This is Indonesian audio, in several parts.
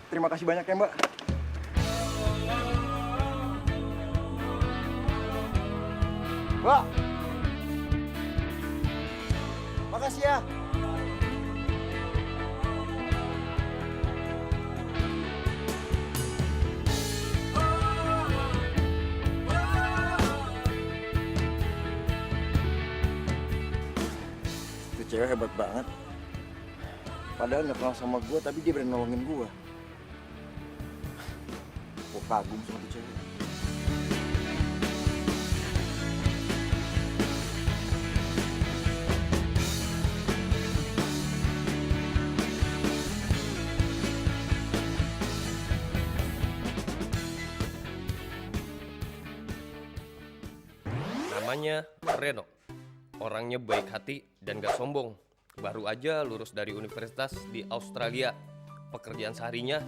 Terima kasih banyak ya, Mbak. Mbak. Makasih ya. Itu cewek hebat banget. Padahal nggak kenal sama gue, tapi dia berani nolongin gue. Gue kagum sama tuh cewek. Namanya Reno. Orangnya baik hati dan gak sombong. Baru aja lulus dari universitas di Australia. Pekerjaan seharinya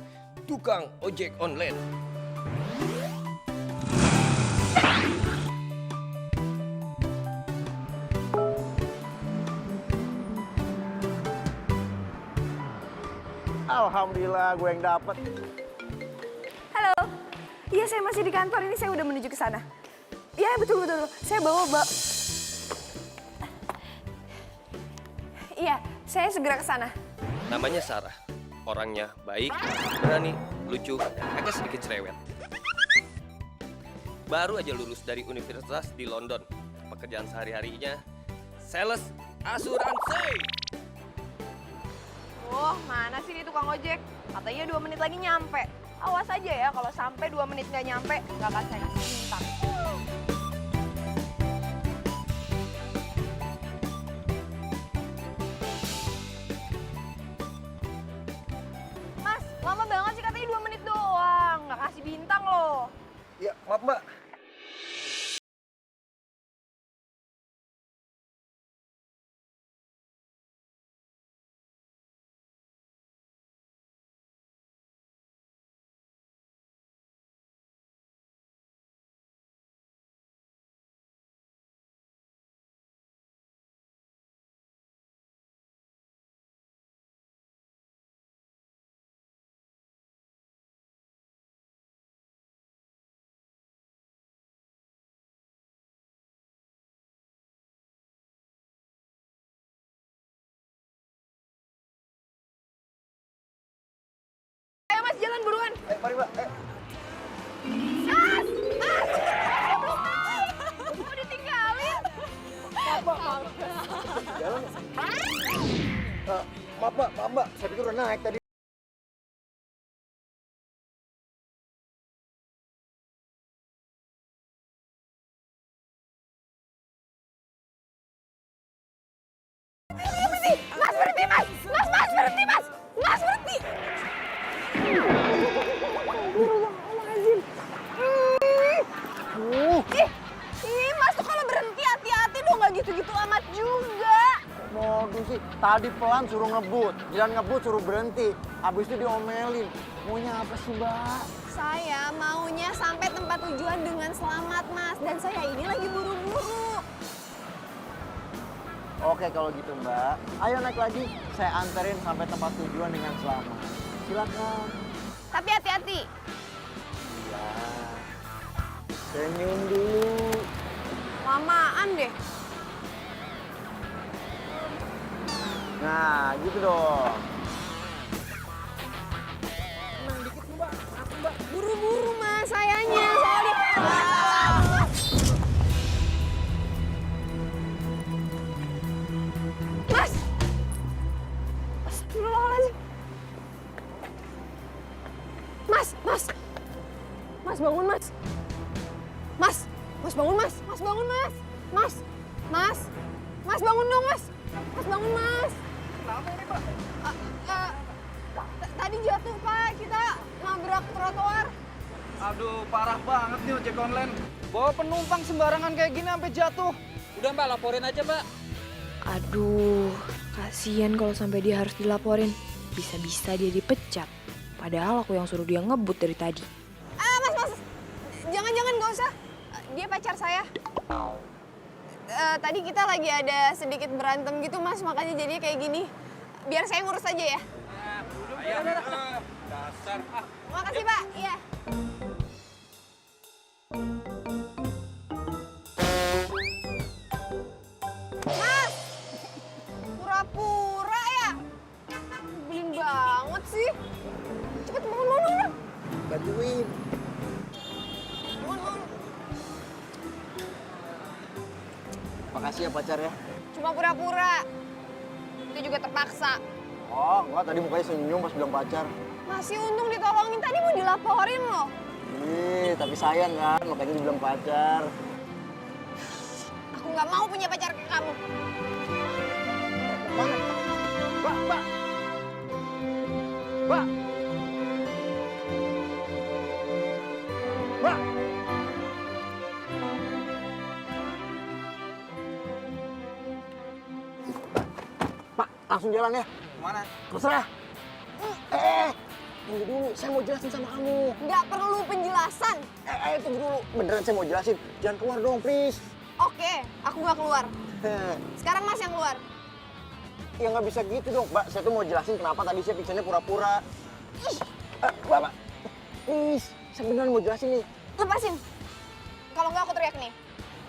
tukang ojek online. Alhamdulillah gue yang dapet. Halo. Iya, saya masih di kantor. Ini saya udah menuju ke sana. Iya, betul. Saya bawa. Iya, saya segera ke sana. Namanya Sarah. Orangnya baik, berani, lucu, dan agak sedikit cerewet. Baru aja lulus dari universitas di London. Pekerjaan sehari-harinya sales asuransi. Oh, mana sih ini tukang ojek? Katanya 2 menit lagi nyampe. Awas aja ya, kalau sampai 2 menit nggak nyampe, nggak akan saya kasih bintang. Mas, lama banget sih, katanya 2 menit doang. Nggak kasih bintang loh. Ya, maaf Mbak. Ayo Mas, jalan buruan. Mari Mbak. Mas! Mau ditinggalin? Jalan. Maaf Mbak. Saya pikir udah naik tadi. Mas, berhenti, Mas! Mas, berhenti, Mas! Mas, berhenti! Ih, Mas tuh kalau berhenti hati-hati dong, nggak gitu-gitu amat juga. Modus sih. Tadi pelan suruh ngebut. Jalan ngebut suruh berhenti. Habis itu diomelin. Maunya apa sih Mbak? Saya maunya sampai tempat tujuan dengan selamat, Mas. Dan saya ini lagi buru-buru. Oke kalau gitu Mbak. Ayo naik lagi. Saya anterin sampai tempat tujuan dengan selamat. Silakan. Tapi hati-hati. Iya. Senyum dulu. Lamaan deh. Nah, gitu dong. Buru-buru, Mas. Sayanya. Soalnya... Mas! Astagfirullahaladzim. Mas! Mas, bangun, Mas. Mas, bangun, Mas. Mas, bangun, Mas. Mas, bangun dong, Mas. Mas, bangun, Mas. Kenapa ini Mbak? Tadi jatuh, Pak. Kita nabrak trotoar. Aduh, parah banget nih ojek online. Bawa penumpang sembarangan kayak gini sampai jatuh. Udah Mbak, laporin aja Mbak. Aduh, kasihan kalau sampai dia harus dilaporin. Bisa-bisa dia dipecat. Padahal aku yang suruh dia ngebut dari tadi. Mas. Jangan, nggak usah. Dia pacar saya. Tadi kita lagi ada sedikit berantem gitu, Mas. Makanya jadinya kayak gini. Biar saya ngurus aja ya. Dasar. Ah, Makasih, Pak. Iya. Mas! Pura-pura ya? Nyebelin banget sih. Cepet bangun. Bantuin. Bangun. Makasih ya pacar ya. Cuma pura-pura. Itu juga terpaksa. Oh, enggak, tadi mukanya senyum pas bilang pacar. Masih untung ditolongin, tadi mau dilaporin loh. Ih, tapi sayang kan, makanya dibilang pacar. Aku nggak mau punya pacar kayak kamu. Mana? Mbak, mbak. Mbak. Mbak. Pak, langsung jalan ya. kemana? Terserah. Tunggu dulu, saya mau jelasin sama kamu. Nggak perlu penjelasan. Tunggu dulu. Beneran saya mau jelasin. Jangan keluar dong, please. Oke, aku nggak keluar. Sekarang Mas yang keluar. Ya nggak bisa gitu dong, Mbak. Saya tuh mau jelasin kenapa tadi saya pingsannya pura-pura. Bapak, please. Saya beneran mau jelasin nih. Lepasin. Kalau nggak aku teriak nih.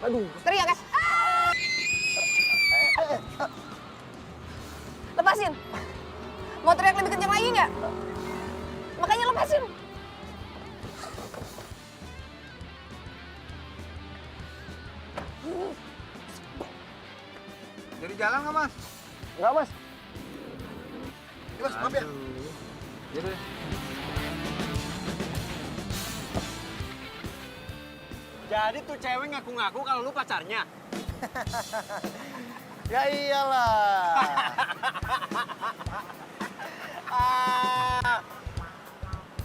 Aduh. Teriak ya. Lepasin. Mau teriak lebih kencang lagi nggak? Makanya lepasin. Jadi jalan nggak, Mas? Nggak, Mas. Ya, Mas, maaf ya. Jadi. Jadi tuh cewek ngaku-ngaku kalau lu pacarnya. Ya iyalah.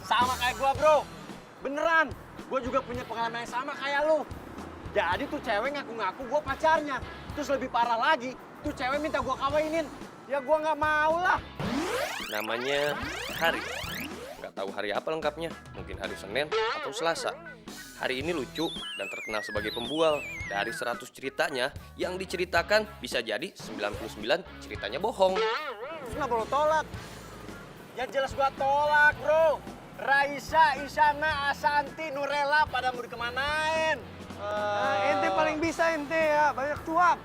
Sama kayak gua, Bro. Beneran. Gua juga punya pengalaman yang sama kayak lu. Jadi tuh cewek ngaku-ngaku gua pacarnya. Terus lebih parah lagi, tuh cewek minta gua kawinin. Ya gua nggak mau lah. Namanya Hari. Nggak tahu hari apa lengkapnya. Mungkin hari Senin atau Selasa. Hari ini lucu dan terkenal sebagai pembual. Dari 100 ceritanya, yang diceritakan bisa jadi 99 ceritanya bohong. Kenapa lo tolak? Ya jelas gua tolak, Bro. Raisa, Isyana, Asanti, Nurella pada mau dikemanain? Ente paling bisa ente ya, banyak cuap.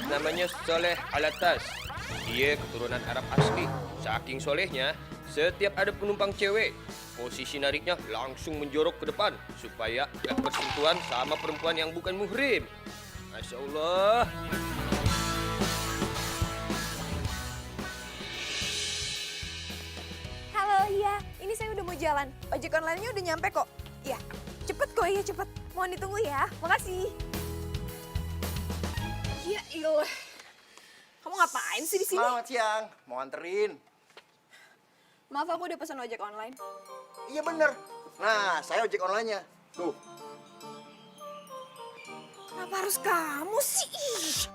Namanya Soleh Alatas. Dia keturunan Arab asli. Saking solehnya, setiap ada penumpang cewek, posisi nariknya langsung menjorok ke depan supaya gak bersentuhan sama perempuan yang bukan muhrim. Masya Allah. Halo, iya. Ini saya udah mau jalan. Ojek online-nya udah nyampe kok. Iya. Cepet kok, iya cepet. Mohon ditunggu ya. Makasih. Ya ilah. Kamu ngapain sih di sini? Selamat siang, mau anterin. Maaf, aku udah pesan ojek online. Iya bener. Nah, saya ojek online-nya. Tuh. Kenapa harus kamu sih? Ih.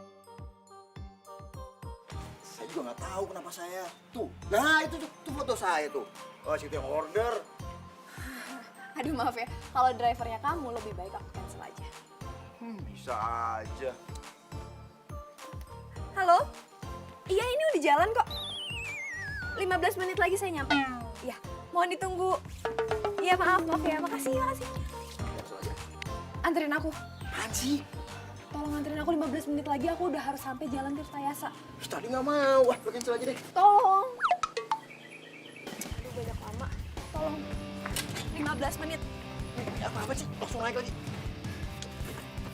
Saya juga nggak tahu kenapa saya. Tuh. Nah, itu tuh foto saya tuh. Oh, situ yang order. Aduh maaf ya, kalau drivernya kamu lebih baik aku cancel aja. Bisa aja. Halo? Iya ini udah jalan kok. 15 menit lagi saya nyampe. Iya, mohon ditunggu. Iya maaf ya, makasih. Cancel aja. Anterin aku. Apaan sih? Tolong anterin aku 15 menit lagi, aku udah harus sampai Jalan Tirtayasa. Terus tadi nggak mau. Wah, lo cancel aja deh. Tolong. Aduh banyak lama. Tolong. 15 menit. Ya, apa sih? Langsung naik lagi.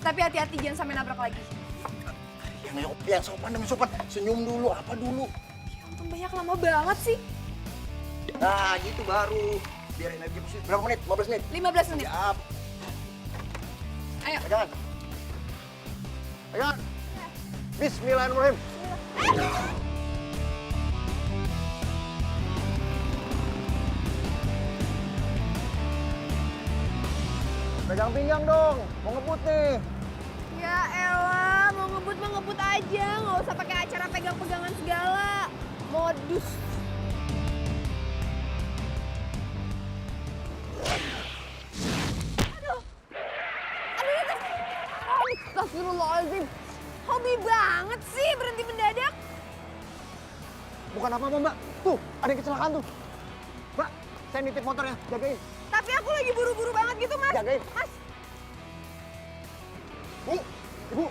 Tapi hati-hati jangan sampai nabrak lagi. Yang sopan demi sopan. Senyum dulu, apa dulu. Ya ampun banyak lama banget sih. Nah, gitu baru. Biar energi positif. Berapa menit? 15 menit? 15 menit. Siap. Ayo. Pegangan. Pegangan. Bismillahirrahmanirrahim. Pegang pinggang dong, mau ngebut nih. Ya elah, mau ngebut mah ngebut aja, nggak usah pakai acara pegang-pegangan segala. Modus. Astagfirullahaladzim. Hobi banget sih berhenti mendadak. Bukan apa-apa, Mbak. Tuh, ada yang kecelakaan tuh. Mbak, saya nitip motornya, jagain. Tapi aku lagi buru-buru banget gitu, Mas. Jagain. Mas, Bu, Ibu.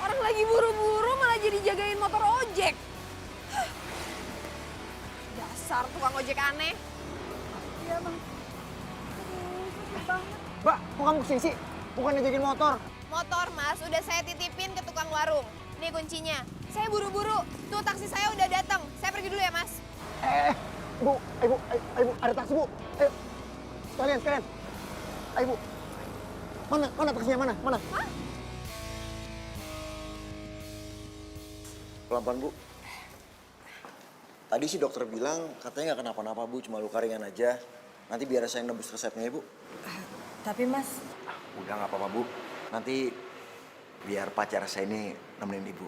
orang lagi buru-buru malah jadi jagain motor ojek. Dasar tukang ojek aneh. Iya, Bang. Aduh, sakit banget. Mbak, kok kamu kesini sih? Bukannya jagain motor. Motor, Mas, udah saya titipin ke tukang warung. Nih kuncinya. Saya buru-buru. Tuh taksi saya udah datang. Saya pergi dulu ya, Mas. Bu, ayo, Bu, ada taksi, Bu. Ayo, sekalian. Ayo, Bu. Mana taksinya, mana? Hah? Pelan-pelan, Bu. Tadi sih dokter bilang katanya nggak kenapa-napa, Bu. Cuma luka ringan aja. Nanti biar saya nebus resepnya ya, Bu. Tapi Mas, Udah nggak apa-apa, Bu. Nanti biar pacar saya ini nemenin Ibu.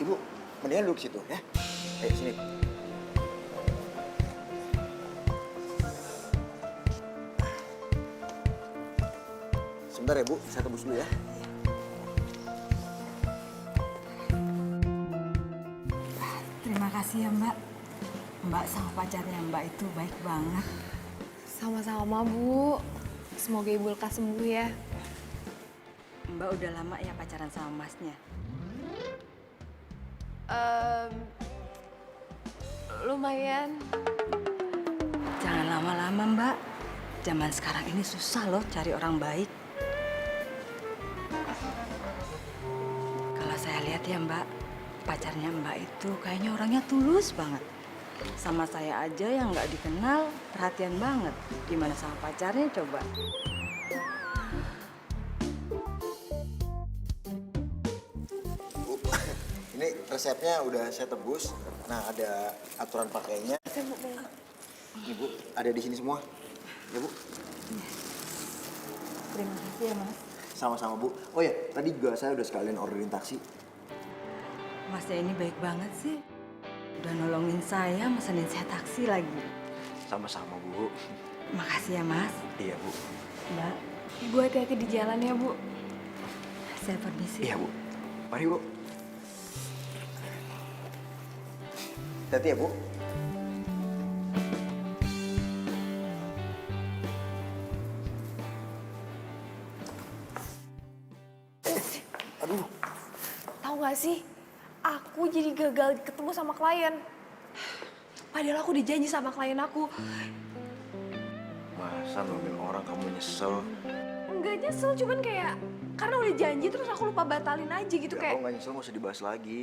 Ibu, mendingan duduk situ ya. Ayo, sini. Sebentar ya, Bu. Saya tebus dulu ya. terima kasih ya Mbak. Mbak sama pacarnya Mbak itu baik banget. Sama-sama, Bu. Semoga Ibu lekas sembuh ya. Mbak udah lama ya pacaran sama Masnya? Lumayan. Jangan lama-lama Mbak. Zaman sekarang ini susah loh cari orang baik. Kalau saya lihat ya Mbak, pacarnya Mbak itu kayaknya orangnya tulus banget. Sama saya aja yang nggak dikenal, perhatian banget. Gimana sama pacarnya coba? Bu, ini resepnya udah saya tebus. Nah, ada aturan pakainya. Ini, Bu, ada di sini semua. Ya, Bu. Terima kasih ya Mas. Sama-sama, Bu. Oh ya, tadi juga saya udah sekalian orderin taksi. Masnya ini baik banget sih. Udah nolongin saya, mesenin saya taksi lagi. Sama-sama, Bu. Makasih ya Mas. Iya, Bu. Mbak, Ibu hati-hati di jalan ya, Bu. saya permisi. Iya, Bu. Mari, Bu. Hati ya, Bu. Aduh. Tahu nggak sih? Aku jadi gagal ketemu sama klien. Padahal aku dijanji sama klien aku. Masa nolongin orang kamu nyesel? Enggak nyesel, cuman kayak karena udah janji terus aku lupa batalin aja gitu Ya, kayak. kalau nggak nyesel nggak usah dibahas lagi.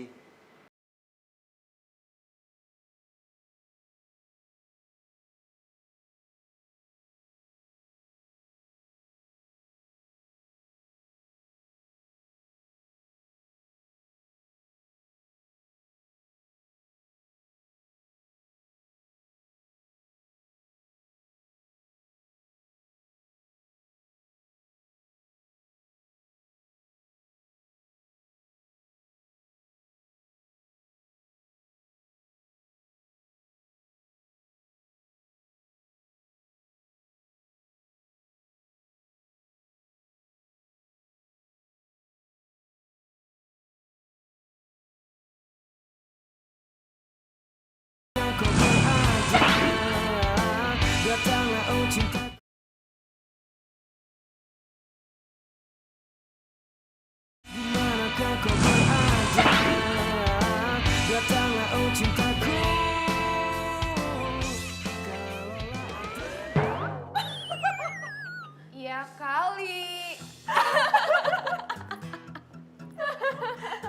Iya kali.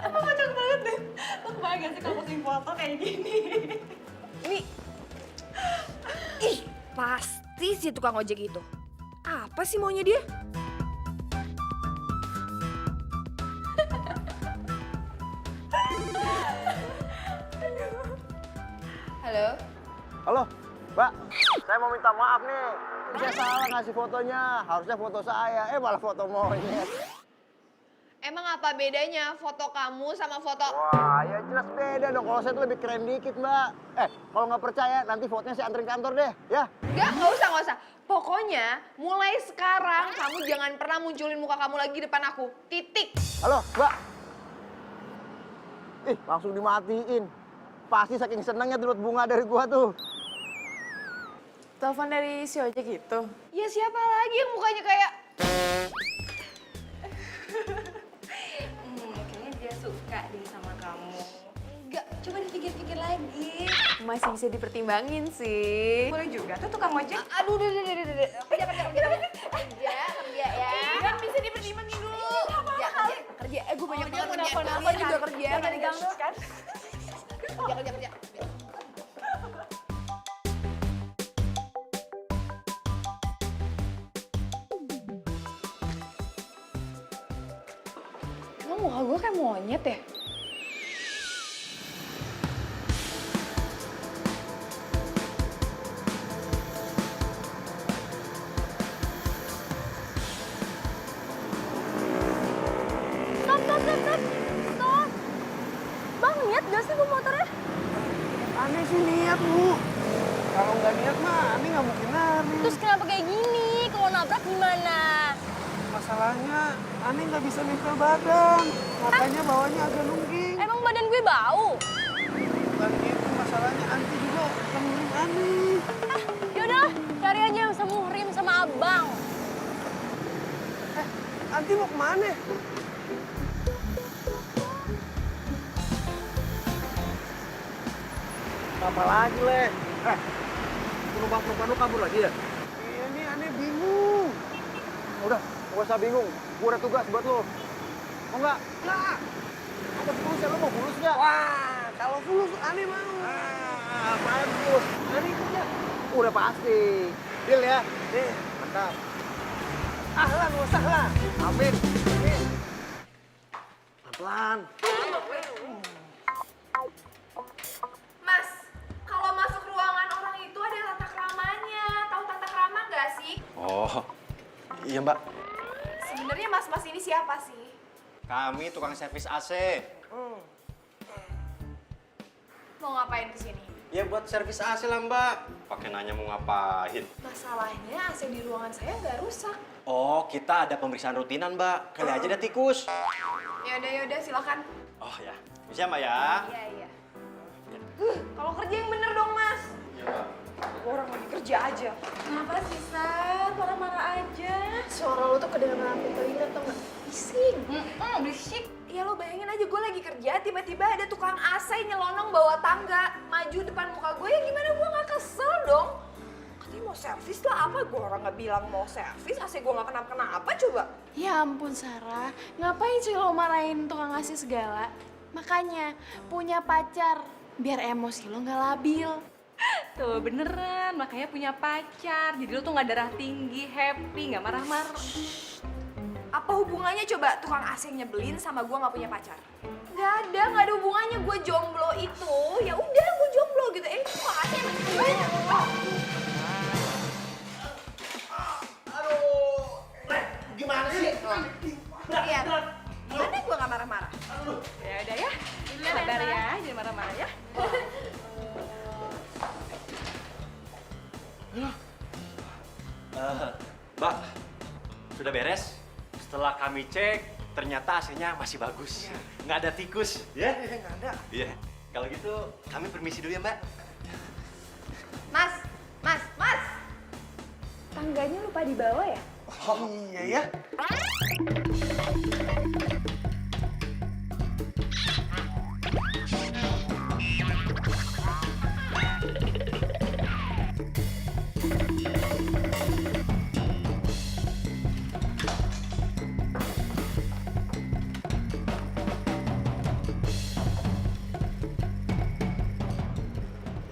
Kocak banget deh. Lo kebayang gak sih kalau posting foto kayak gini? Ini. Ih, pasti si tukang ojek itu. Apa sih maunya dia? Halo? Halo, Mbak. Saya mau minta maaf nih. Saya salah ngasih fotonya. Harusnya foto saya. Malah foto monyet. Emang apa bedanya foto kamu sama foto... Wah, ya jelas beda dong. Kalau saya tuh lebih keren dikit, Mbak. Kalau nggak percaya, nanti fotonya saya anterin kantor deh, ya. Nggak usah. Pokoknya mulai sekarang kamu jangan pernah munculin muka kamu lagi depan aku. Titik. Halo, Mbak. Langsung dimatiin. Pasti saking senangnya dapat bunga dari gua tuh. Telepon dari si ojek itu. Ya siapa lagi yang mukanya kayak... Kayaknya dia suka deh sama kamu. Enggak, coba dipikir-pikir lagi. Masih bisa dipertimbangin sih. Boleh juga tuh tukang ojek. Aduh, kerja ya. Kan bisa dipertimbangin dulu. Kerja. Gue banyak banget kerjaan. Kalian juga kerja. Kan? Kerja. Emang muka gue kayak monyet ya? Stop. Bang, niat gak sih bawa motornya? Aneh sih niat, Bu. Kalau nggak niat mah, Aneh nggak mungkin lari. Terus kenapa kayak gini? Kalau nabrak gimana? Masalahnya, Aneh nggak bisa nempel badan. Makanya bawahnya agak nungging. Emang badan gue bau? Bukan itu, masalahnya Anti juga temuin Aneh. Yaudah, cari aja yang semuhrim sama abang. Anti mau kemana? Apa lagi, Le? Penumpang-penumpang lu kabur lagi ya? Iya nih, Aneh bingung. Udah, gak usah bingung. Gue ada tugas buat lo. Mau nggak? Nggak. Ada fulus ya, lo mau fulus nggak? Wah, kalau fulus Aneh mau. Bagus. Aneh ikut ya? Udah pasti. Deal ya? Deal. Mantap. Ahlan wa sahlan. Amin. Amin. Pelan. Mas, kalau masuk ruangan orang itu ada tata keramanya. Tahu tata krama nggak sih? Oh, iya Mbak. Sebenarnya mas-mas ini siapa sih? Kami tukang servis AC. Mau ngapain kesini? Ya buat servis AC lah Mbak. Pakai nanya mau ngapain. Masalahnya AC di ruangan saya nggak rusak. Oh, kita ada pemeriksaan rutinan Mbak. Kali aja ada tikus. Yaudah, silakan. Oh ya, bisa Mbak ya? Iya. Kalau kerja yang bener dong, Mas. Iya Mbak. Orang lagi kerja aja. Kenapa sih, Sar? Marah-marah aja. Suara lo tuh kedengeran sampai telinga, tau nggak? Bising. Berisik. Ya lo bayangin aja gue lagi kerja, tiba-tiba ada tukang AC nyelonong bawa tangga, maju depan muka gue, ya gimana gue nggak kesel dong? Katanya mau servis lah, apa gue orang nggak bilang mau servis, AC gue nggak kenapa-kenapa coba. Ya ampun Sarah, ngapain sih lo marahin tukang ngasih segala? Makanya punya pacar, biar emosi lo nggak labil. Tuh beneran, makanya punya pacar. Jadi lo tuh nggak darah tinggi, happy, nggak marah-marah. Apa hubungannya coba tukang AC nyebelin sama gue nggak punya pacar? Nggak ada hubungannya. Gue jomblo itu, ya udah gue jomblo gitu. Tukang AC emang nyebelin. Gimana sih? Iya, mana gue nggak marah-marah? Ya udah ya, sabar ya, jangan marah-marah ya. Mbak, sudah beres? Setelah kami cek, ternyata AC-nya masih bagus. Nggak ada tikus, ya? Nggak ada. Iya. Kalau gitu, kami permisi dulu ya, Mbak. Mas. Tangganya lupa dibawa ya? Oh iya ya.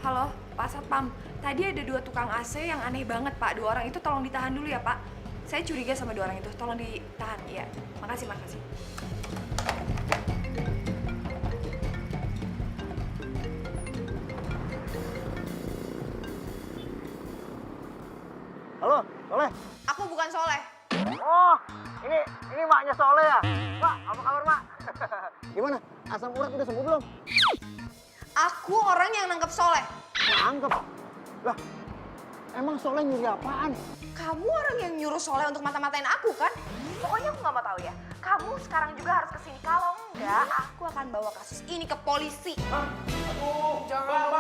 Halo, Pak Satpam. Tadi ada 2 tukang AC yang aneh banget, Pak. 2 orang itu tolong ditahan dulu ya, Pak. Saya curiga sama 2 orang itu. Tolong ditahan, ya. Makasih. Halo, Soleh. Aku bukan Soleh. Oh, ini maknya Soleh ya? Mak, apa kabar, Mak? Gimana? Asam urat udah sembuh belum? Aku orang yang nangkep Soleh. Nangkep. Lah, emang Soleh nyuri apaan? Kamu orang yang nyuruh Soleh untuk mata-matain aku kan? Pokoknya aku nggak mau tahu ya. Kamu sekarang juga harus kesini. Kalau enggak, aku akan bawa kasus ini ke polisi. Jangan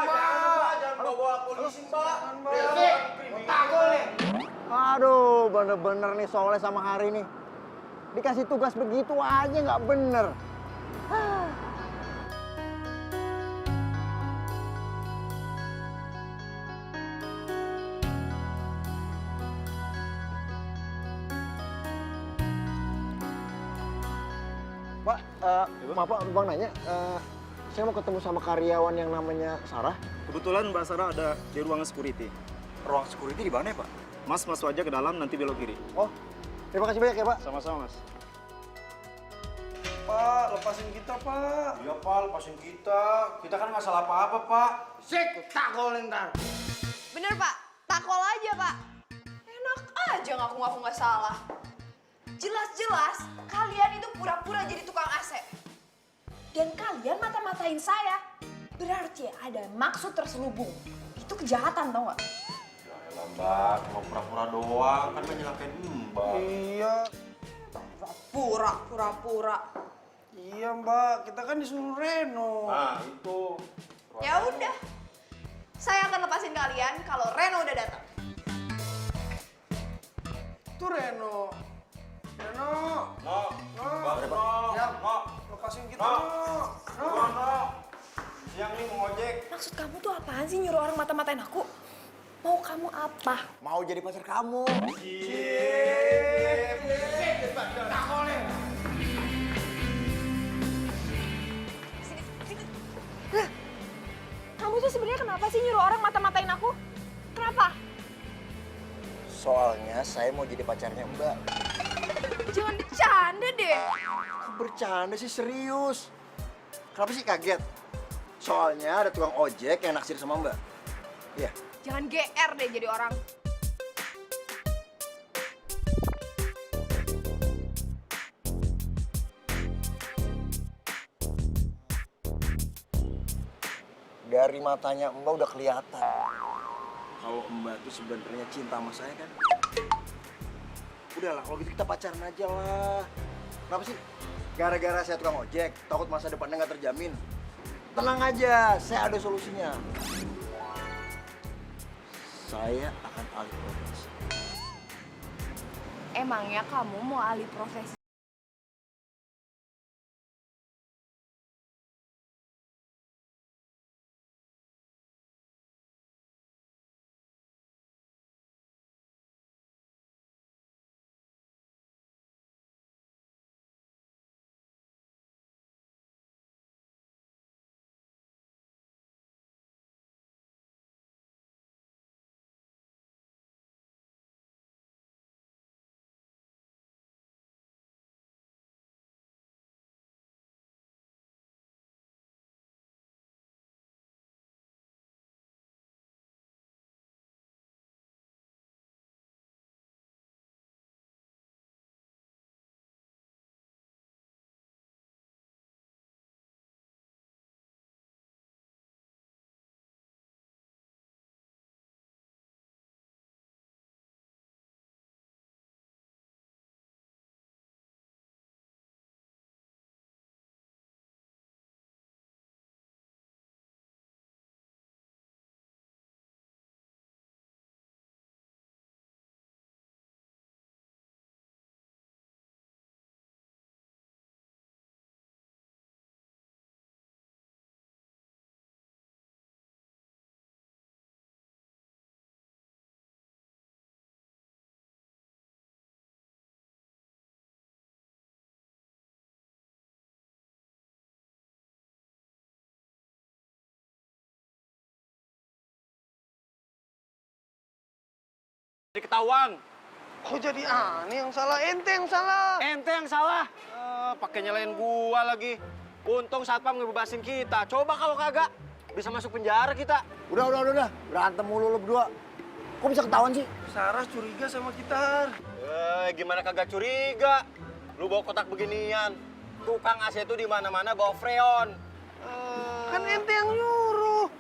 bawa polisi, Mbak. Aduh, bener-bener nih Soleh sama Hari nih. Dikasih tugas begitu aja nggak bener. Pak, maaf Pak, Bang nanya, saya mau ketemu sama karyawan yang namanya Sarah. Kebetulan Mbak Sarah ada di ruangan security. Ruang security di mana ya, Pak? Mas masuk aja ke dalam, nanti belok kiri. Oh, terima kasih banyak ya, Pak. Sama-sama, Mas. Pak, lepasin kita, Pak. Iya, Pak, lepasin kita. Kita kan nggak salah apa-apa, Pak. Sik, takolin ntar. Bener Pak, takol aja Pak. Enak aja ngaku-ngaku nggak salah. Jelas-jelas kalian itu pura-pura jadi tukang AC. Dan kalian mata-matain saya. Berarti ada maksud terselubung. Itu kejahatan tau nggak? Ya Mbak, cuma pura-pura doang. Kan menyalahkan Mbak. Iya. Pura-pura. Iya, Mbak. Kita kan disuruh Reno. Nah, itu. Ya udah. Saya akan lepasin kalian kalau Reno udah datang. Itu Reno. Reno. No. Siap. Lepasin kita, No. Siang nih mau ngojek. Maksud kamu tuh apaan sih nyuruh orang mata-matain aku? Mau kamu apa? Mau jadi pacar kamu. Kamu tuh sebenarnya kenapa sih nyuruh orang mata-matain aku? Kenapa? Soalnya saya mau jadi pacarnya Mbak. Jangan bercanda deh. Bercanda sih, serius. Kenapa sih kaget? Soalnya ada tukang ojek yang naksir sama Mbak. Iya. Jangan GR deh jadi orang. Dari matanya Mbak udah kelihatan kalau Mbak tuh sebenarnya cinta sama saya kan. Udahlah, kalau gitu kita pacaran aja lah. Kenapa sih? Gara-gara saya tukang ojek, takut masa depannya nggak terjamin. Tenang aja, saya ada solusinya. Saya akan alih profesi. Emangnya kamu mau alih profesi? Ketahuan. Kok jadi aneh yang salah? Ente yang salah. Ente yang salah. Pakai nyalain gua lagi. Untung satpam ngebebasin kita. Coba kalau kagak, bisa masuk penjara kita. Udah. Berantem mulu lo berdua. Kok bisa ketahuan sih? Sarah curiga sama kita. Gimana kagak curiga? Lu bawa kotak beginian. Tukang AC itu di mana-mana bawa freon. Kan ente yang nyuruh.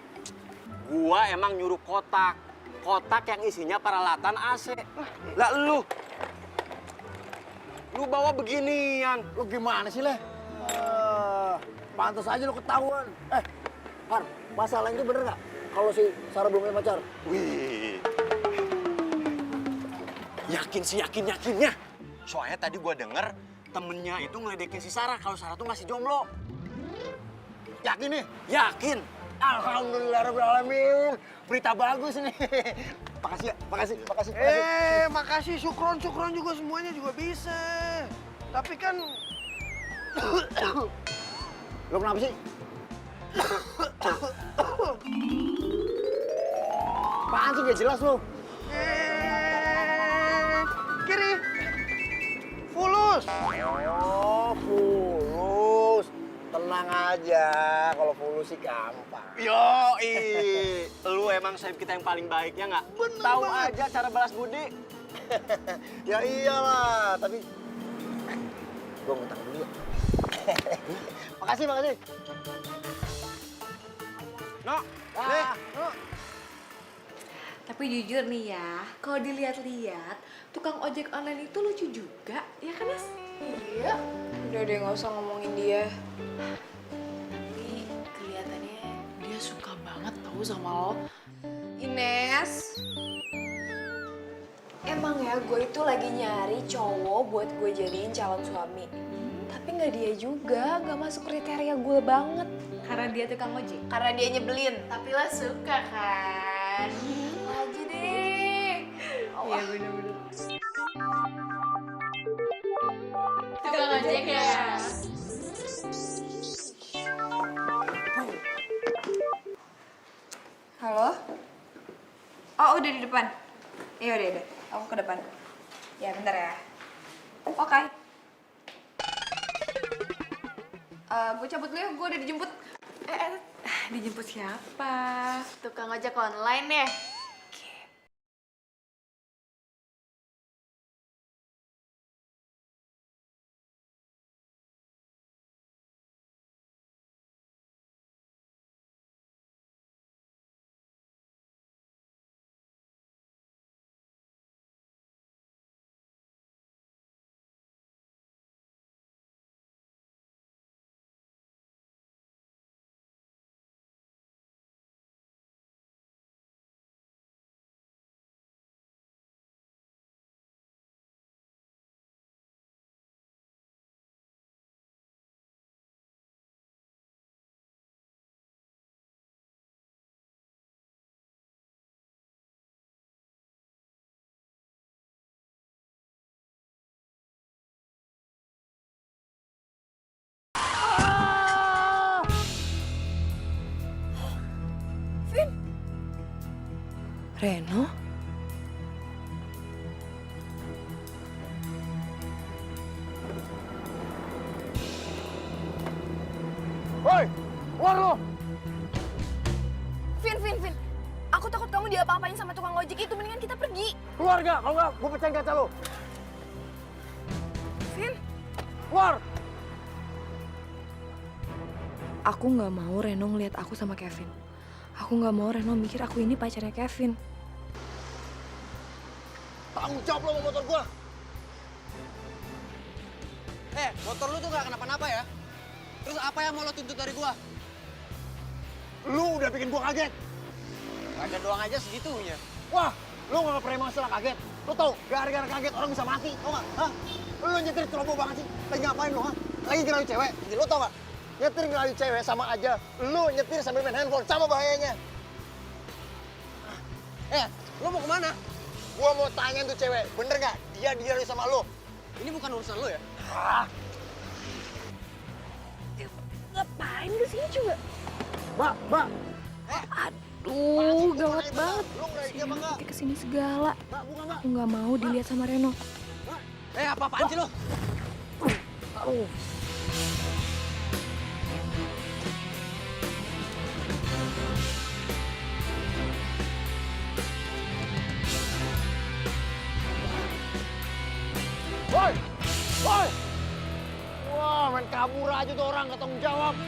Gua emang nyuruh kotak. Kotak yang isinya peralatan AC. Lah lu bawa beginian. Lu gimana sih, Leh? Pantas aja lu ketahuan. Har, masalah ini bener nggak? Kalau si Sarah belum punya pacar? Wih. Yakin sih, yakinnya. Soalnya tadi gua denger temennya itu ngeledekin si Sarah kalau Sarah tuh masih jomblo. Yakin nih? Yakin. Alhamdulillah Rabbil Alamin. Berita bagus nih. Makasih ya, makasih. Makasih. Syukron juga semuanya juga bisa. Tapi kan... Lu kenapa sih? Apaan sih gak jelas lu? Kiri. Fulus. Oh, fulus. Tenang aja, kalau fulus sih gampang. Yoi. Lu emang sayap kita yang paling baik, ya nggak? Tahu aja cara balas budi. Ya iyalah, tapi... Gua ngutang dulu ya. Makasih. No, No. Tapi jujur nih ya, kalau dilihat-lihat, tukang ojek online itu lucu juga, ya kan Nes? Iya. Udah deh nggak usah ngomongin dia. Tapi kelihatannya Dia suka banget tahu sama lo. Ines. Emang ya gue itu lagi nyari cowok buat gue jadiin calon suami. Tapi nggak dia juga, nggak masuk kriteria gue banget. karena dia tukang ojek. Karena dia nyebelin. Tapi lo suka kan? Aja deh. Iya bener-bener. Tukang ojek ya? Halo? Oh udah di depan? Iya udah. Aku ke depan. Ya bentar ya. Oke. Gue cabut dulu ya, gue udah dijemput. Dijemput siapa? Tukang ojek online ya? Reno? Woi, keluar lu! Vin. Aku takut kamu diapa-apain sama tukang ojek itu. Mendingan kita pergi. Keluar gak? Kalau nggak, gue pecahin kaca lu. Vin. Keluar! Aku nggak mau Reno ngeliat aku sama Kevin. Aku nggak mau Reno mikir aku ini pacarnya Kevin. Tanggung jawab lo sama motor gua. Motor lu tuh gak kenapa-napa ya? Terus apa yang mau lo tuntut dari gua? Lu udah bikin gua kaget. Kaget doang aja segitunya. Wah, lu nggak pernah masalah kaget. Lu tau, gara-gara kaget orang bisa mati, tau nggak? Hah? Lu nyetir ceroboh banget sih. Lagi ngapain lu, ha? Lagi ngerayu cewek. Lu tau nggak? Nyetir ngerayu cewek sama aja. Lu nyetir sambil main handphone, sama bahayanya. Lo mau kemana? Gua mau tanya tuh cewek, bener nggak? Dia dirayu sama lu? Ini bukan urusan lo ya? Ngapain kesini coba? Mbak. Aduh, gawat banget. Lu ngerayu dia apa nggak? Dia kesini segala. Mbak, bukan mbak. Aku nggak mau dilihat sama Reno. Apa-apaan sih lo? Aduh. Kabur aja tuh orang, gak tanggung jawab.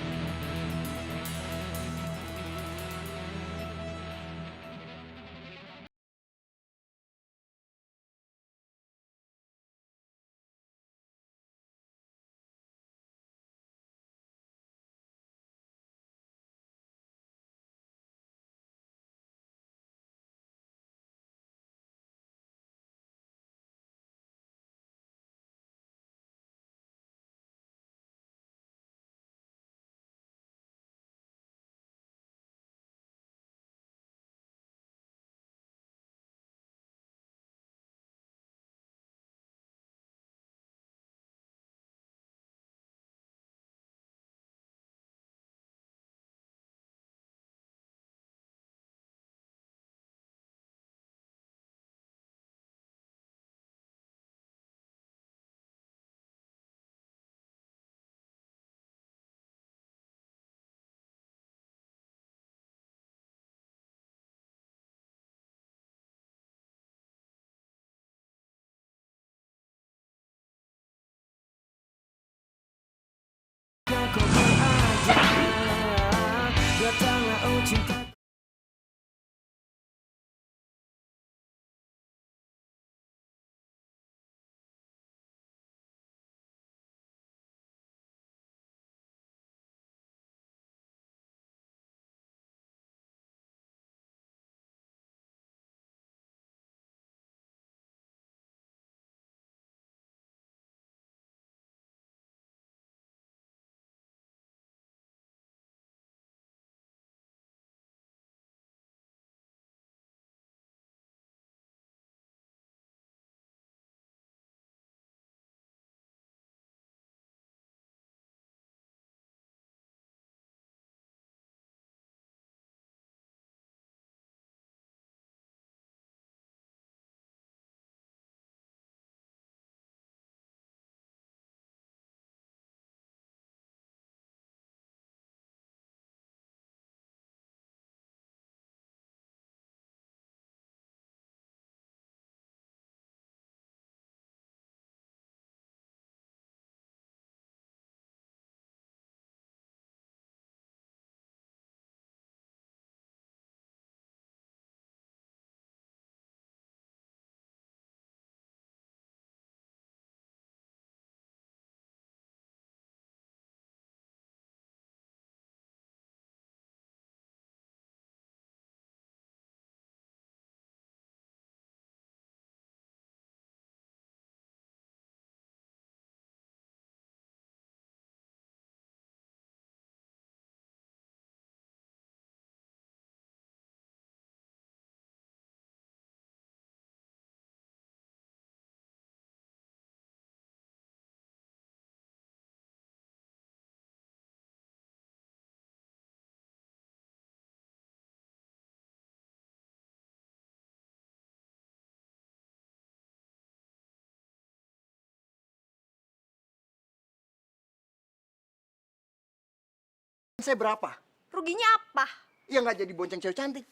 Saya berapa? Ruginya apa? Ya nggak jadi bonceng cewek cantik.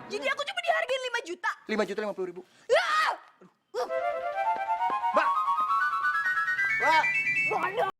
Jadi aku cuma dihargain 5 juta. 5.050.000. Ah! Mbak! Mbak! Bodoh.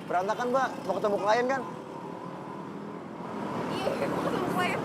Berantakan, Mbak. Mau ketemu klien kan? Iya, gue ketemu klien.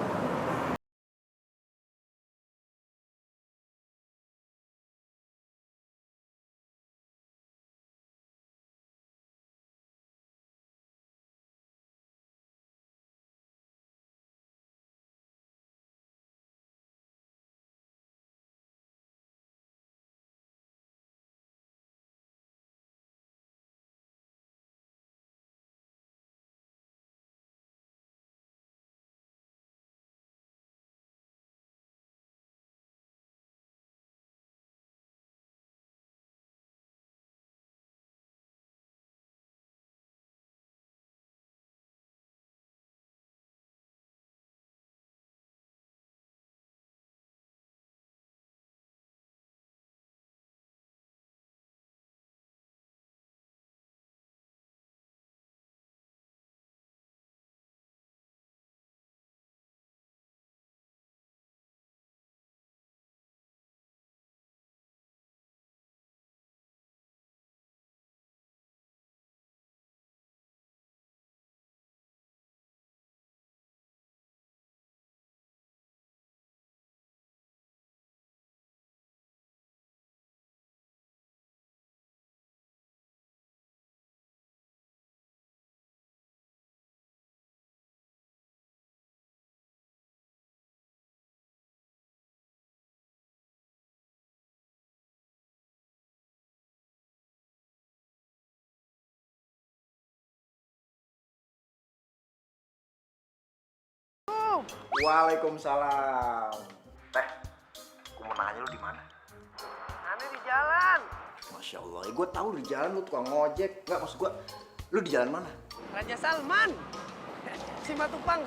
Waalaikumsalam. Teh, gue mau nanya lu di mana? Aneh di jalan. Masya Allah, gue tahu lu di jalan, lu tukang ngojek. Enggak, maksud gue, lu di jalan mana? Raja Salman. Simatupang.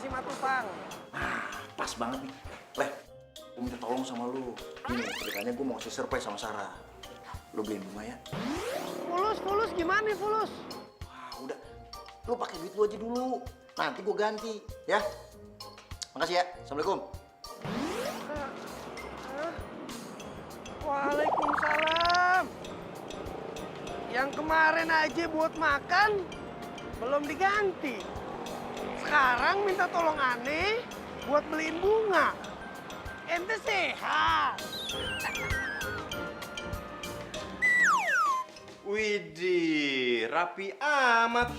Nah, pas banget nih. Leh, gue minta tolong sama lu. Gini, ceritanya gue mau kasih surprise sama Sarah. Lu beliin bunga ya? Fulus, gimana nih Fulus? Wah, udah. Lu pakai duit lu aja dulu. Nanti gue ganti, ya. Makasih ya. Assalamualaikum. Waalaikumsalam. Yang kemarin aja buat makan, belum diganti. Sekarang minta tolong aneh buat beliin bunga. Ente sehat. Widih, rapi amat.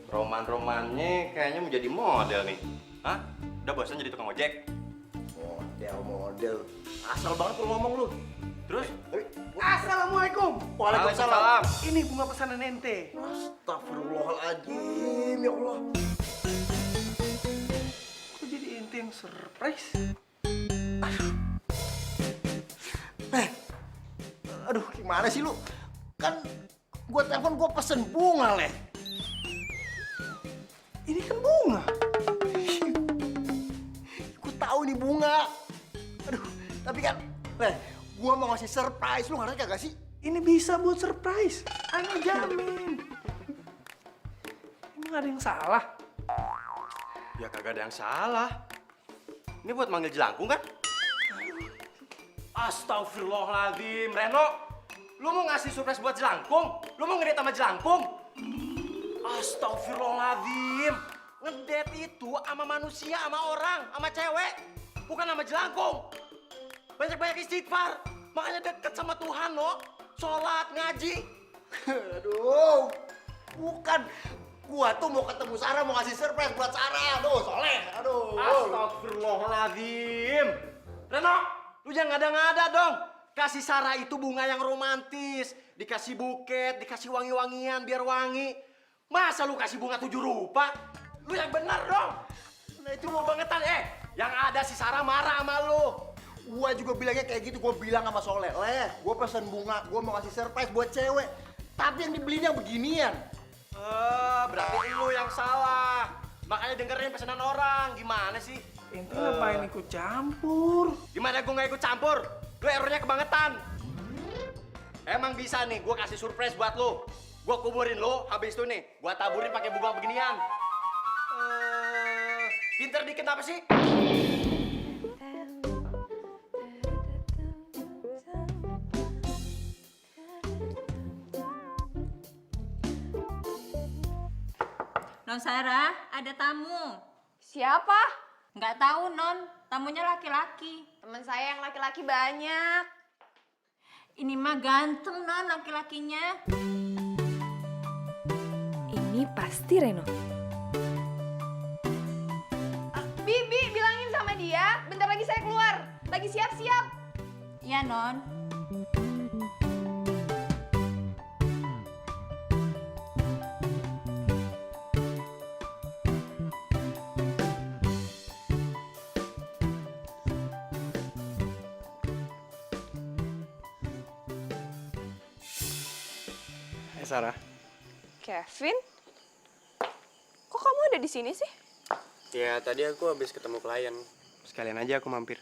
Roman-romannya kayaknya mau jadi model nih. Hah? Udah bosan jadi tukang ojek? Model. Asal banget lu ngomong lu. Terus? Assalamualaikum. Waalaikumsalam. Ini bunga pesanan ente. Astagfirullahaladzim, ya Allah. Kok jadi ente yang surprise? Aduh, gimana sih lu? Kan gua telepon gua pesen bunga, Leh. Ini kan bunga. Gua tahu ini bunga. Aduh, tapi kan, Leh, gua mau ngasih surprise. Lu ngerti kagak sih? Ini bisa buat surprise. Ana jamin. Emang ada yang salah? Ya kagak ada yang salah. Ini buat manggil jelangkung kan? Astagfirullahaladzim, Reno. Lu mau ngasih surprise buat jelangkung? Lu mau ngedate sama jelangkung? Astagfirullahaladzim. Ngedate itu sama manusia, sama orang, sama cewek. Bukan sama jelangkung. Banyak-banyak istighfar. Makanya deket sama Tuhan, no. Sholat, ngaji. Aduh, bukan. Gua tuh mau ketemu Sarah, mau ngasih surprise buat Sarah. Aduh, soleh. Aduh. Astagfirullahaladzim. Reno, lu jangan ngada-ngada dong. Kasih Sarah itu bunga yang romantis. Dikasih buket, dikasih wangi-wangian biar wangi. Masa lu kasih bunga 7 rupa? Lu yang benar dong. Nah itu lu bangetan. Yang ada si Sarah marah sama lu. Gua juga bilangnya kayak gitu. Gua bilang sama Soleh, Leh, gua pesen bunga, gua mau ngasih surprise buat cewek. Tapi yang dibelinya beginian. Berarti lu yang salah. Makanya dengerin pesanan orang. Gimana sih? Ente ngapain ikut campur? Gimana gue nggak ikut campur? Lu errornya kebangetan. Emang bisa nih, gue kasih surprise buat lu. Gue kuburin lu, habis itu nih, gue taburin pakai bunga beginian. Pinter dikit apa sih? Non Sarah, ada tamu. Siapa? Nggak tahu, Non. Tamunya laki-laki. Teman saya yang laki-laki banyak. Ini mah ganteng, Non, laki-lakinya. Ini pasti Reno. Bibi, bilangin sama dia, bentar lagi saya keluar. Lagi siap-siap. Iya, Non. Sarah. Kevin? Kok kamu ada di sini sih? Ya, tadi aku habis ketemu klien. Sekalian aja aku mampir.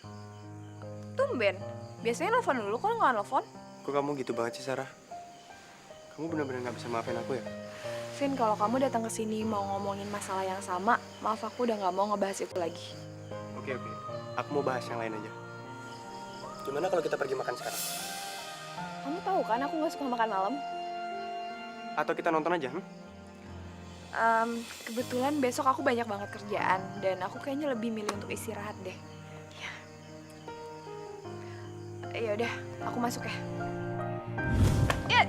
Tumben. Biasanya nelfon dulu, kok nggak nelfon? Kok kamu gitu banget sih, Sarah? Kamu benar-benar nggak bisa maafin aku ya? Vin, kalau kamu datang ke sini mau ngomongin masalah yang sama, maaf aku udah nggak mau ngebahas itu lagi. Oke. Aku mau bahas yang lain aja. Gimana kalau kita pergi makan sekarang? Kamu tahu kan aku nggak suka makan malam. Atau kita nonton aja, Kebetulan besok aku banyak banget kerjaan dan aku kayaknya lebih milih untuk istirahat deh. Ya udah, aku masuk ya. Ya.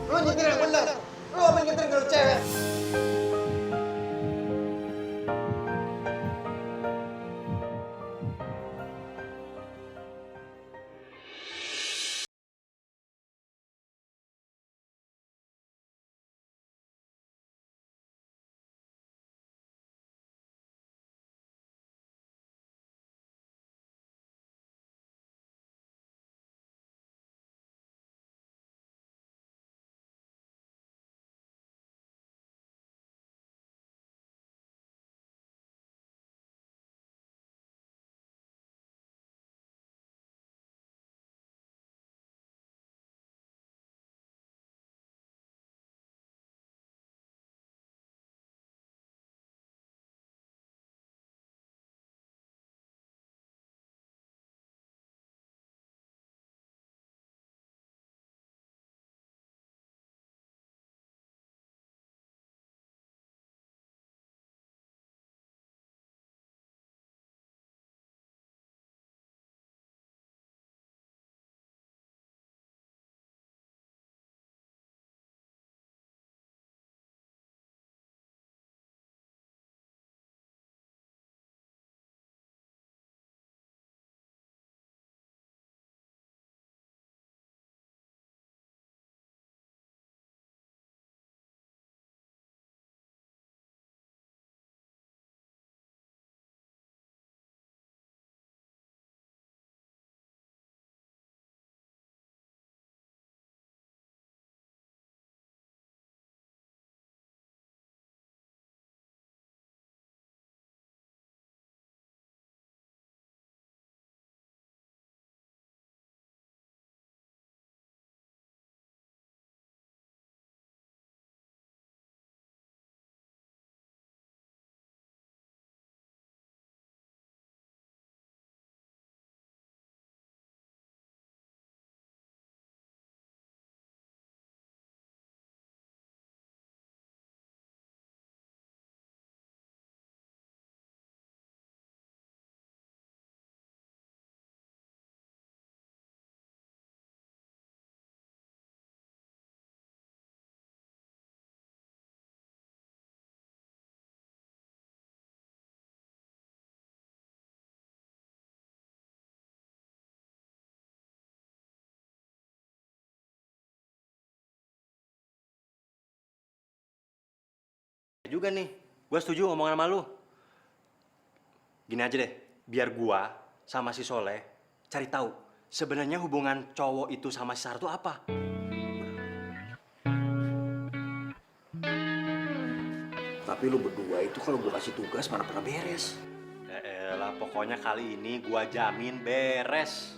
Lu nyetir yang bener. Lu apa yang nyetir kalau cewek? Juga nih, gue setuju ngomongan sama lu. Gini aja deh, biar gua sama si Soleh cari tahu sebenarnya hubungan cowok itu sama si Sarah itu apa. Tapi lu berdua itu kalau gua kasih tugas mana pernah beres. Elah, Pokoknya kali ini gua jamin beres.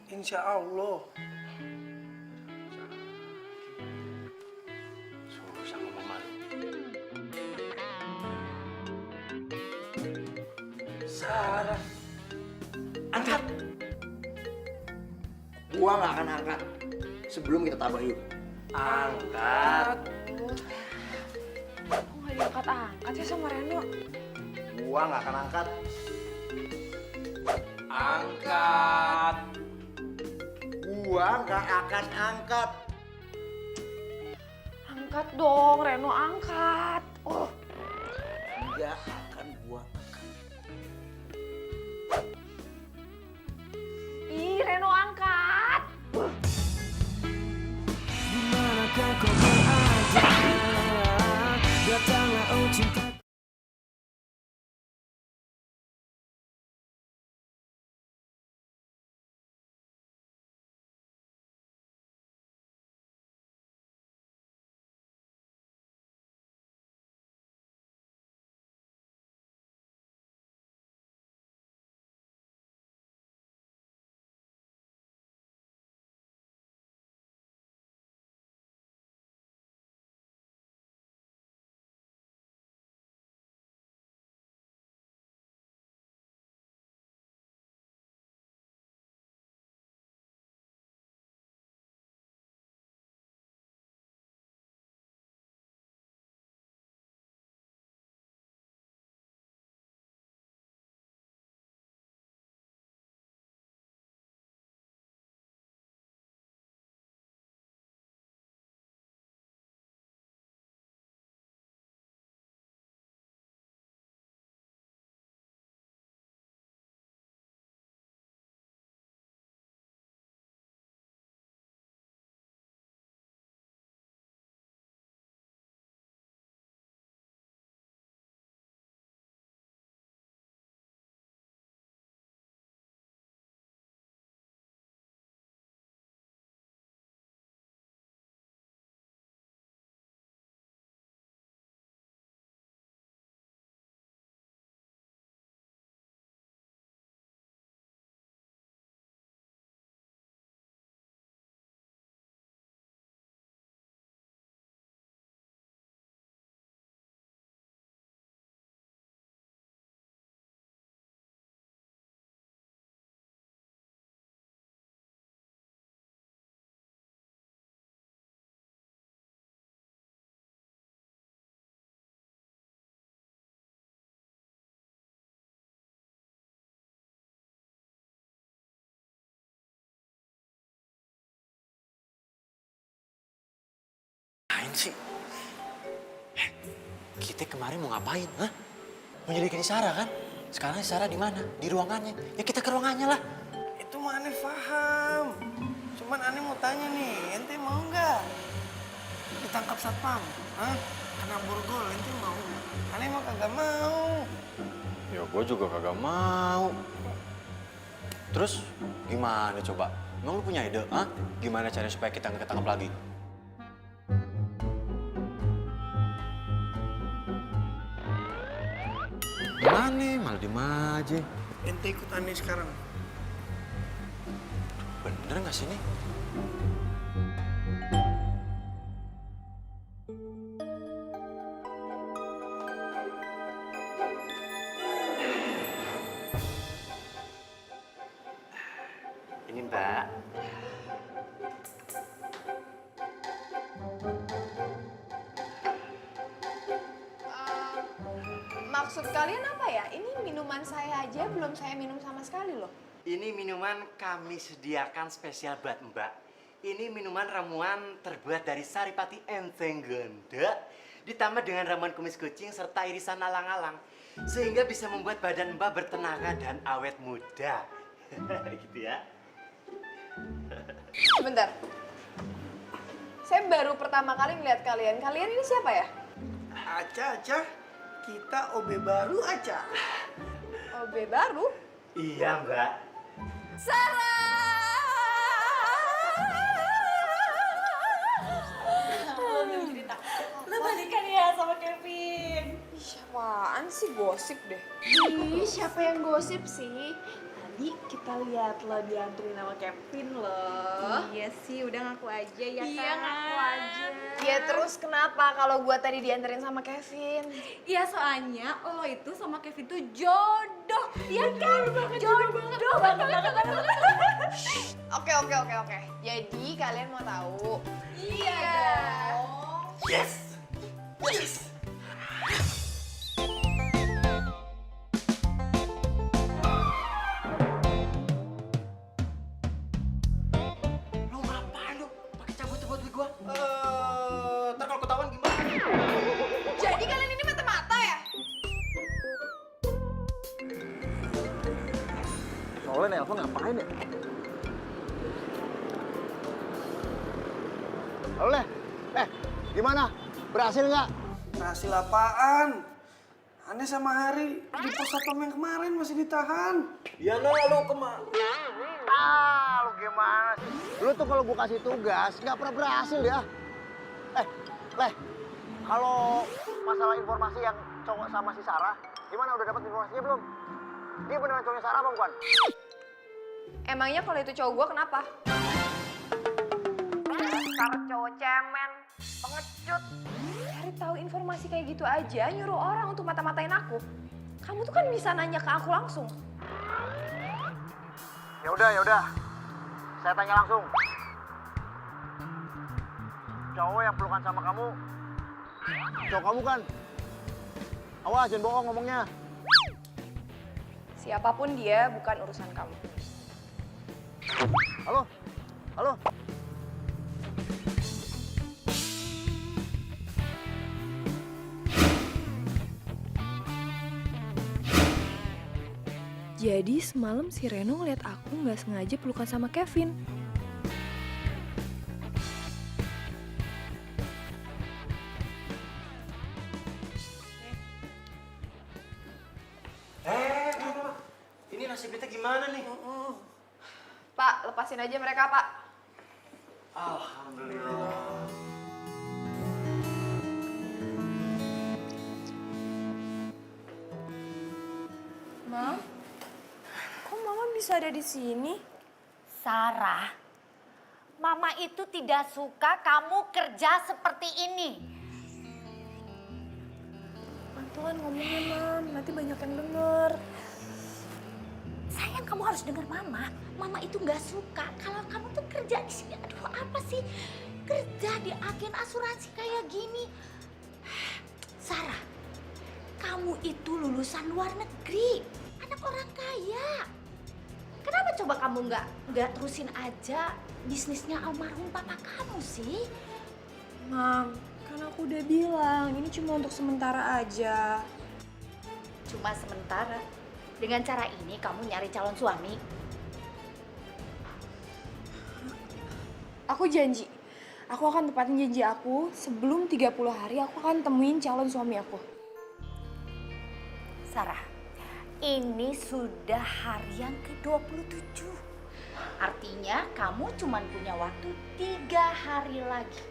Insya Allah. Susah ngomong malu. Sarah. Angkat. Gua nggak akan angkat sebelum kita tabayun. Angkat. Kok nggak diangkat-angkat ya sama Reno? Gua nggak akan angkat. Angkat. Gua nggak akan angkat. Angkat dong, Reno angkat. Oh, Nggak akan gua angkat. ih Reno angkat. Dimanakah kau berada? Datanglah oh cinta. Ngapain sih? Kita kemarin mau ngapain, hah? Mau nyelidikin Sarah kan? Sekarang Sarah di mana? Di ruangannya. Ya kita ke ruangannya lah. Itu mah aneh paham. Cuman aneh mau tanya nih, ente mau nggak ditangkap satpam? Hah? Kena borgol, ente mau? Aneh mah kagak mau. Ya gue juga kagak mau. Terus gimana coba? Emang lu punya ide, hah? Gimana caranya supaya kita nggak ketangkap lagi? Mana? Malah diem aja. Ente ikut aneh sekarang. Bener nggak sih ini? Ini Mbak. Maksud kalian apa ya? Ini minuman saya aja belum saya minum sama sekali loh. Ini minuman kami sediakan spesial buat Mbak. Ini minuman ramuan terbuat dari saripati enteng ganda, ditambah dengan ramuan kumis kucing serta irisan alang-alang, sehingga bisa membuat badan Mbak bertenaga dan awet muda. Gitu ya. Bentar. Saya baru pertama kali ngeliat kalian. Kalian ini siapa ya? Aca, kita OB baru Aca. OB baru? Iya Mbak. Lu balikan ya sama Kevin. Ih, apaan sih gosip deh? Ih, siapa yang gosip sih? Tadi kita lihat lo dianterin sama Kevin loh. Iya sih, udah ngaku aja ya kan? Iya, ngaku aja. Ya terus kenapa kalau gua tadi dianterin sama Kevin? Iya, soalnya lo itu sama Kevin tuh jodoh. Iya kan? Jodoh banget. Oke. Jadi kalian mau tahu? Iya dong. Lu ngapain lu? Pakai cabut-cabut duit gua? Ntar kalau ketahuan gimana? Jadi kalian ini mata-mata ya? Soalnya nelpon ngapain ya? Halo, Leh. Gimana? Berhasil nggak? Berhasil apaan? Aneh sama Hari di pos satpam yang kemarin masih ditahan. Ya no, lu kemana? Lu gimana sih? Lu tuh kalau gua kasih tugas nggak pernah berhasil ya. Leh, kalau masalah informasi yang cowok sama si Sarah, gimana udah dapat informasinya belum? Dia beneran cowoknya Sarah apa bukan? Emangnya kalau itu cowok gua kenapa? Dasar cowok cemen, pengecut. Cari tahu informasi kayak gitu aja, nyuruh orang untuk mata-matain aku. Kamu tuh kan bisa nanya ke aku langsung. Ya udah. Saya tanya langsung. Cowok yang pelukan sama kamu, cowok kamu kan? Awas, jangan bohong ngomongnya. Siapapun dia, bukan urusan kamu. Halo? Jadi semalam si Reno ngeliat aku nggak sengaja pelukan sama Kevin. Ini nasib kita gimana nih? Pak, lepasin aja mereka, Pak. Alhamdulillah. Mam, kok Mama bisa ada di sini? Sarah, Mama itu tidak suka kamu kerja seperti ini. Pelan-pelan ngomongnya, Mam. Nanti banyak yang denger. Sayang, kamu harus dengar Mama. Mama itu nggak suka kalau kamu tuh kerja di sini. Aduh, apa sih kerja di agen asuransi kayak gini? Sarah, kamu itu lulusan luar negeri, anak orang kaya. Kenapa coba kamu nggak terusin aja bisnisnya almarhum papa kamu sih? Mam, kan aku udah bilang ini cuma untuk sementara aja. Cuma sementara. Dengan cara ini kamu nyari calon suami. Aku janji, aku akan tepatin janji aku. Sebelum 30 hari aku akan temuin calon suami aku. Sarah, ini sudah hari yang ke-27. Artinya kamu cuma punya waktu 3 hari lagi.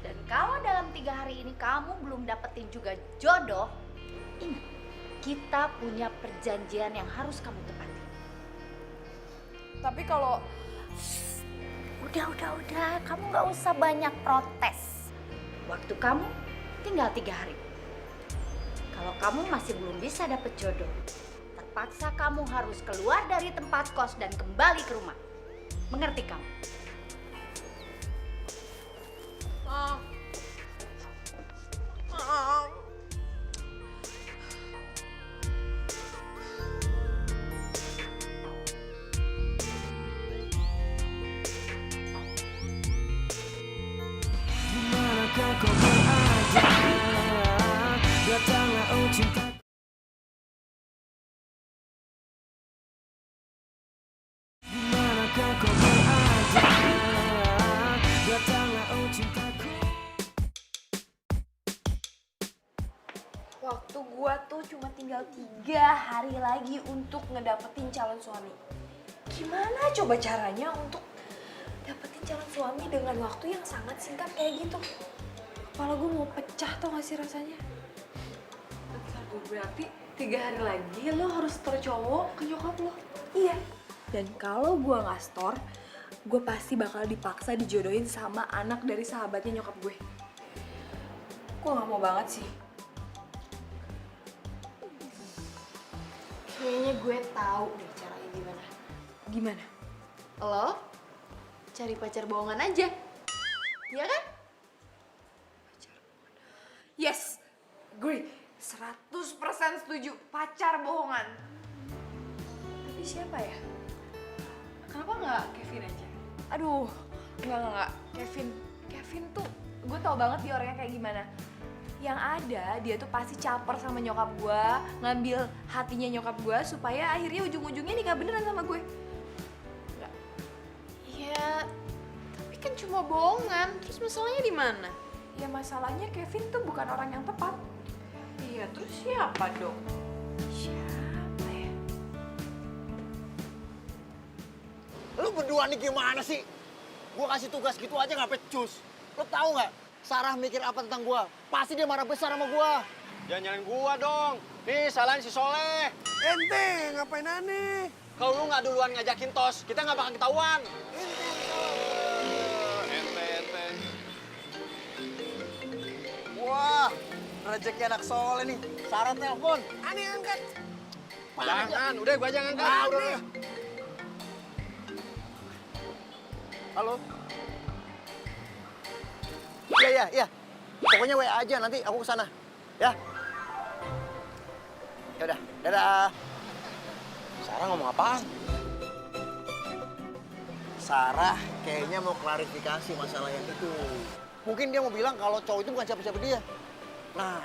Dan kalau dalam 3 hari ini kamu belum dapetin juga jodoh, ingat, kita punya perjanjian yang harus kamu tepati. Tapi kalau... Udah, kamu nggak usah banyak protes. Waktu kamu tinggal 3 hari. Kalau kamu masih belum bisa dapet jodoh, terpaksa kamu harus keluar dari tempat kos dan kembali ke rumah. Mengerti kamu? Mam. Dimanakah kau berada? Datanglah oh cinta. Dimanakah kau berada? Datanglah oh cintaku. Waktu gua tuh cuma tinggal 3 hari lagi untuk ngedapetin calon suami. Gimana coba caranya untuk dapetin calon suami dengan waktu yang sangat singkat kayak gitu? Kepala gue mau pecah tau gak sih rasanya? Oh, berarti 3 hari lagi lo harus store cowok ke nyokap lo? Iya. Dan kalau gue nggak store, gue pasti bakal dipaksa dijodohin sama anak dari sahabatnya nyokap gue. Gue nggak mau banget sih. Kayaknya gue tahu deh caranya gimana. Gimana? Lo cari pacar bohongan aja. Iya kan? Yes, agree. 100% setuju. Pacar bohongan. Tapi siapa ya? Kenapa nggak Kevin aja? Aduh, enggak. Kevin tuh, gue tau banget dia orangnya kayak gimana. Yang ada, dia tuh pasti caper sama nyokap gue, ngambil hatinya nyokap gue supaya akhirnya ujung-ujungnya nikah beneran sama gue. Enggak. Iya, tapi kan cuma bohongan. Terus masalahnya di mana? Ya masalahnya Kevin tuh bukan orang yang tepat. Iya, terus siapa dong? Siapa ya? Lu berdua nih gimana sih? Gua kasih tugas gitu aja nggak pecus. Lu tahu nggak? Sarah mikir apa tentang gua? Pasti dia marah besar sama gua. Jangan nyalain gua dong. Nih, salahin si Soleh. Ente, ngapain aneh? Kalau lu nggak duluan ngajakin tos, kita nggak bakal ketahuan. Ente. Wah, rezeki anak Soleh nih. Sarah telepon. Aneh angkat. Jangan, udah gua aja ngangkat. Udah. Halo. Iya. Pokoknya WA aja, nanti aku kesana. Ya. Yaudah, dadah. Sarah ngomong apaan? Sarah kayaknya mau klarifikasi masalah yang itu. Mungkin dia mau bilang kalau cowok itu bukan siapa-siapa dia. Nah,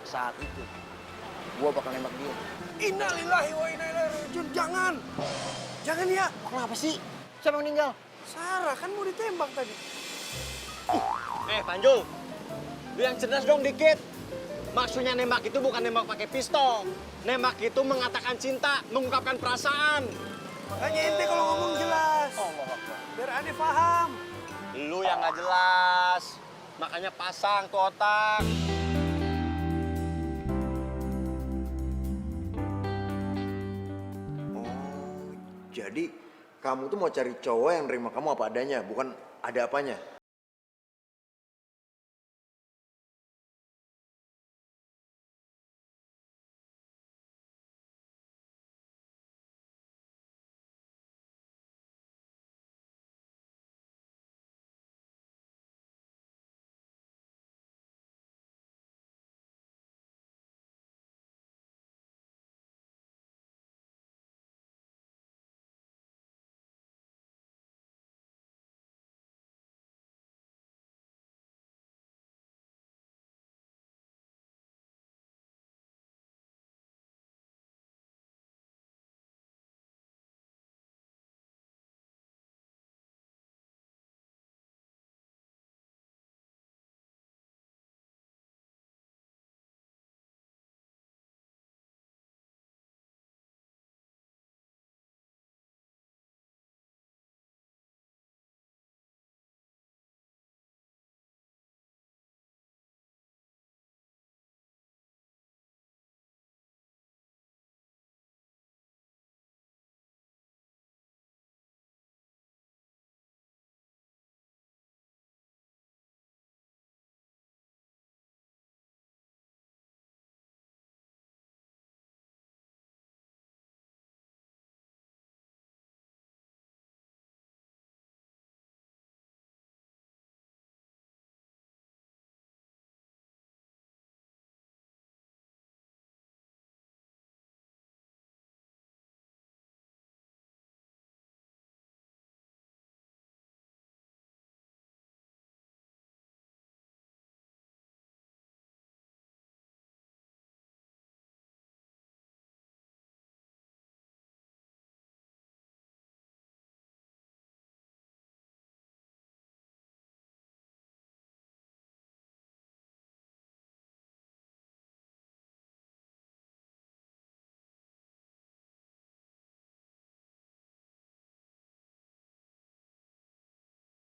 saat itu gua bakal nembak dia. Innalillahi wa inna ilaihi rajiun. Jangan. Jangan ya. Kenapa sih? Siapa yang meninggal? Sarah kan mau ditembak tadi. Panjul, lu yang cerdas dong dikit. Maksudnya nembak itu bukan nembak pakai pistol. Nembak itu mengatakan cinta, mengungkapkan perasaan. Makanya ente kalau ngomong jelas. Biar aneh paham. Lu yang nggak jelas, makanya pasang tuh otak. Oh, jadi kamu tuh mau cari cowok yang nerima kamu apa adanya, bukan ada apanya?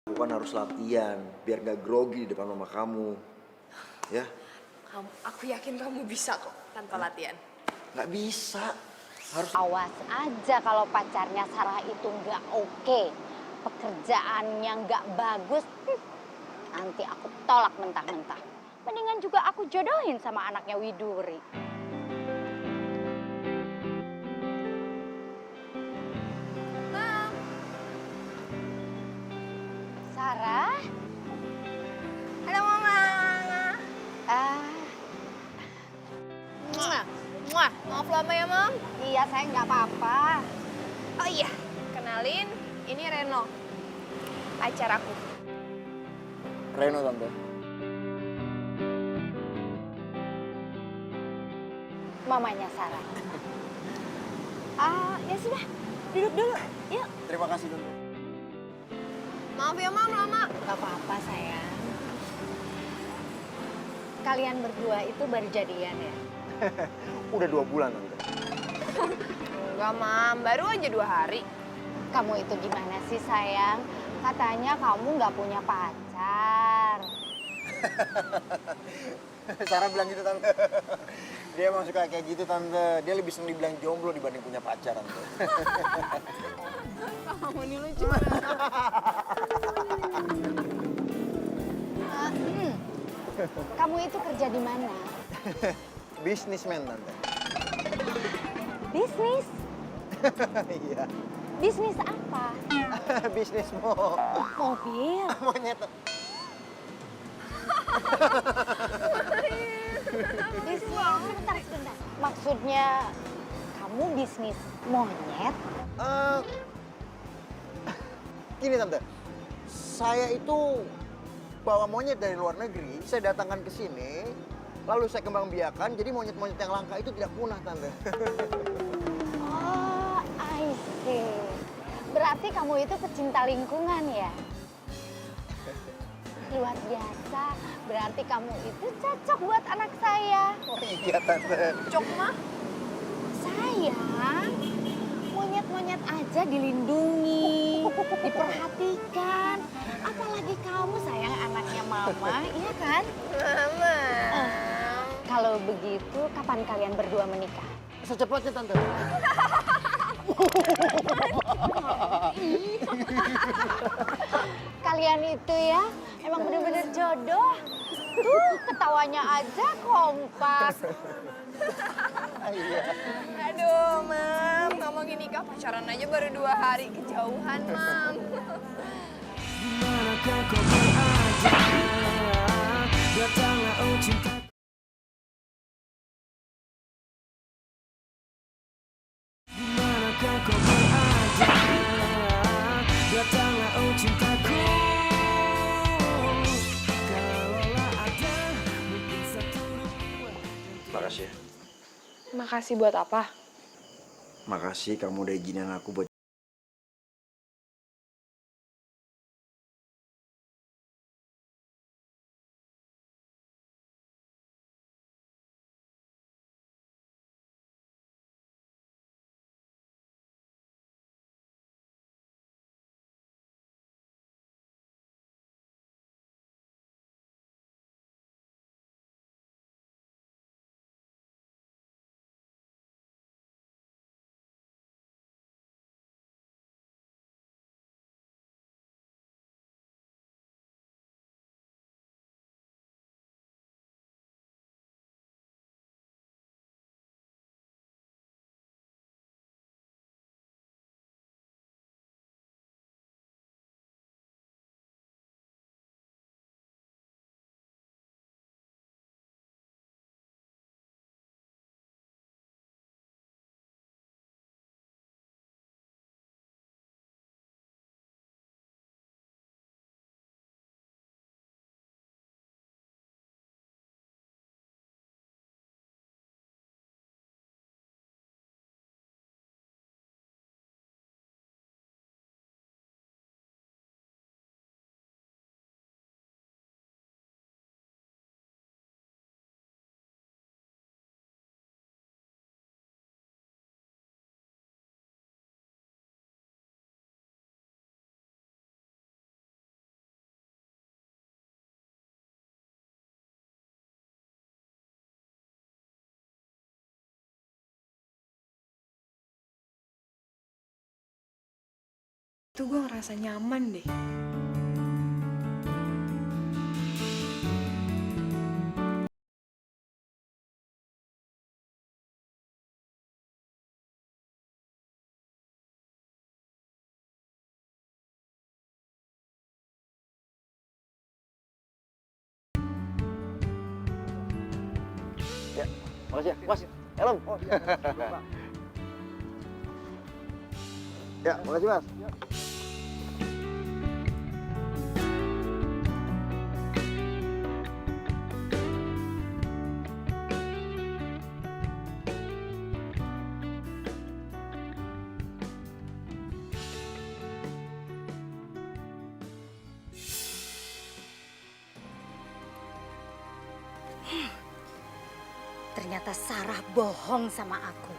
Bukan harus latihan, biar gak grogi di depan mama kamu. Ya? Aku yakin kamu bisa kok tanpa latihan. Nggak bisa. Harus Awas aja kalau pacarnya Sarah itu nggak oke, pekerjaannya nggak bagus, nanti aku tolak mentah-mentah. Mendingan juga aku jodohin sama anaknya Widuri. Mam, Sarah? halo Mama. Ah, Muah, maaf lama ya, Mam. iya saya nggak apa-apa. Oh iya, kenalin, ini Reno, pacar aku. Reno, Tante. Mamanya Sarah. Ah, ya sudah, duduk dulu. Yuk. Terima kasih, Tante. Maaf ya, Mam, lama. Gak apa-apa sayang. Kalian berdua itu baru jadian ya? Udah 2 bulan, Tante. Enggak, Mam, baru aja 2 hari. Kamu itu gimana sih sayang? Katanya kamu nggak punya pacar. Sarah bilang gitu, Tante. Dia emang suka kayak gitu, Tante. Dia lebih seneng dibilang jomblo dibanding punya pacar, Tante. Kamu ini lucu. Kamu itu kerja di mana? Bisnismen, Tante. Bisnis? Iya. Bisnis apa? Bisnis Mobil. monyet. Bisnis, sebentar. Maksudnya kamu bisnis monyet? Gini, Tante. Saya itu bawa monyet dari luar negeri, saya datangkan ke sini, lalu saya kembang biakan, jadi monyet-monyet yang langka itu tidak punah, Tante. Oh, I see. Berarti kamu itu pecinta lingkungan ya? Luar biasa. Berarti kamu itu cocok buat anak saya. Oh iya, Tante. Cok mah? Sayang, monyet-monyet aja dilindungi, diperhatikan. Apalagi kamu sayang anaknya mama, iya kan? Mama. Kalau begitu, kapan kalian berdua menikah? Secepatnya, Tante. Kalian itu ya, emang bener-bener jodoh. Tuh, ketawanya aja kompak. Aduh, Mam, ngomongin nikah pacaran aja baru 2 hari, kejauhan, Mam. Dimanakah kau berada? Datanglah oh cinta. Dimanakah kau berada? Datanglah oh cintaku. Kalaulah ada mungkin 1, 2. Makasih ya. Makasih buat apa? Makasih kamu udah izinin aku buat Tuh gue ngerasa nyaman deh. Makasih ya, Mas. Helm. Ya, makasih, Mas. Ternyata Sarah bohong sama aku.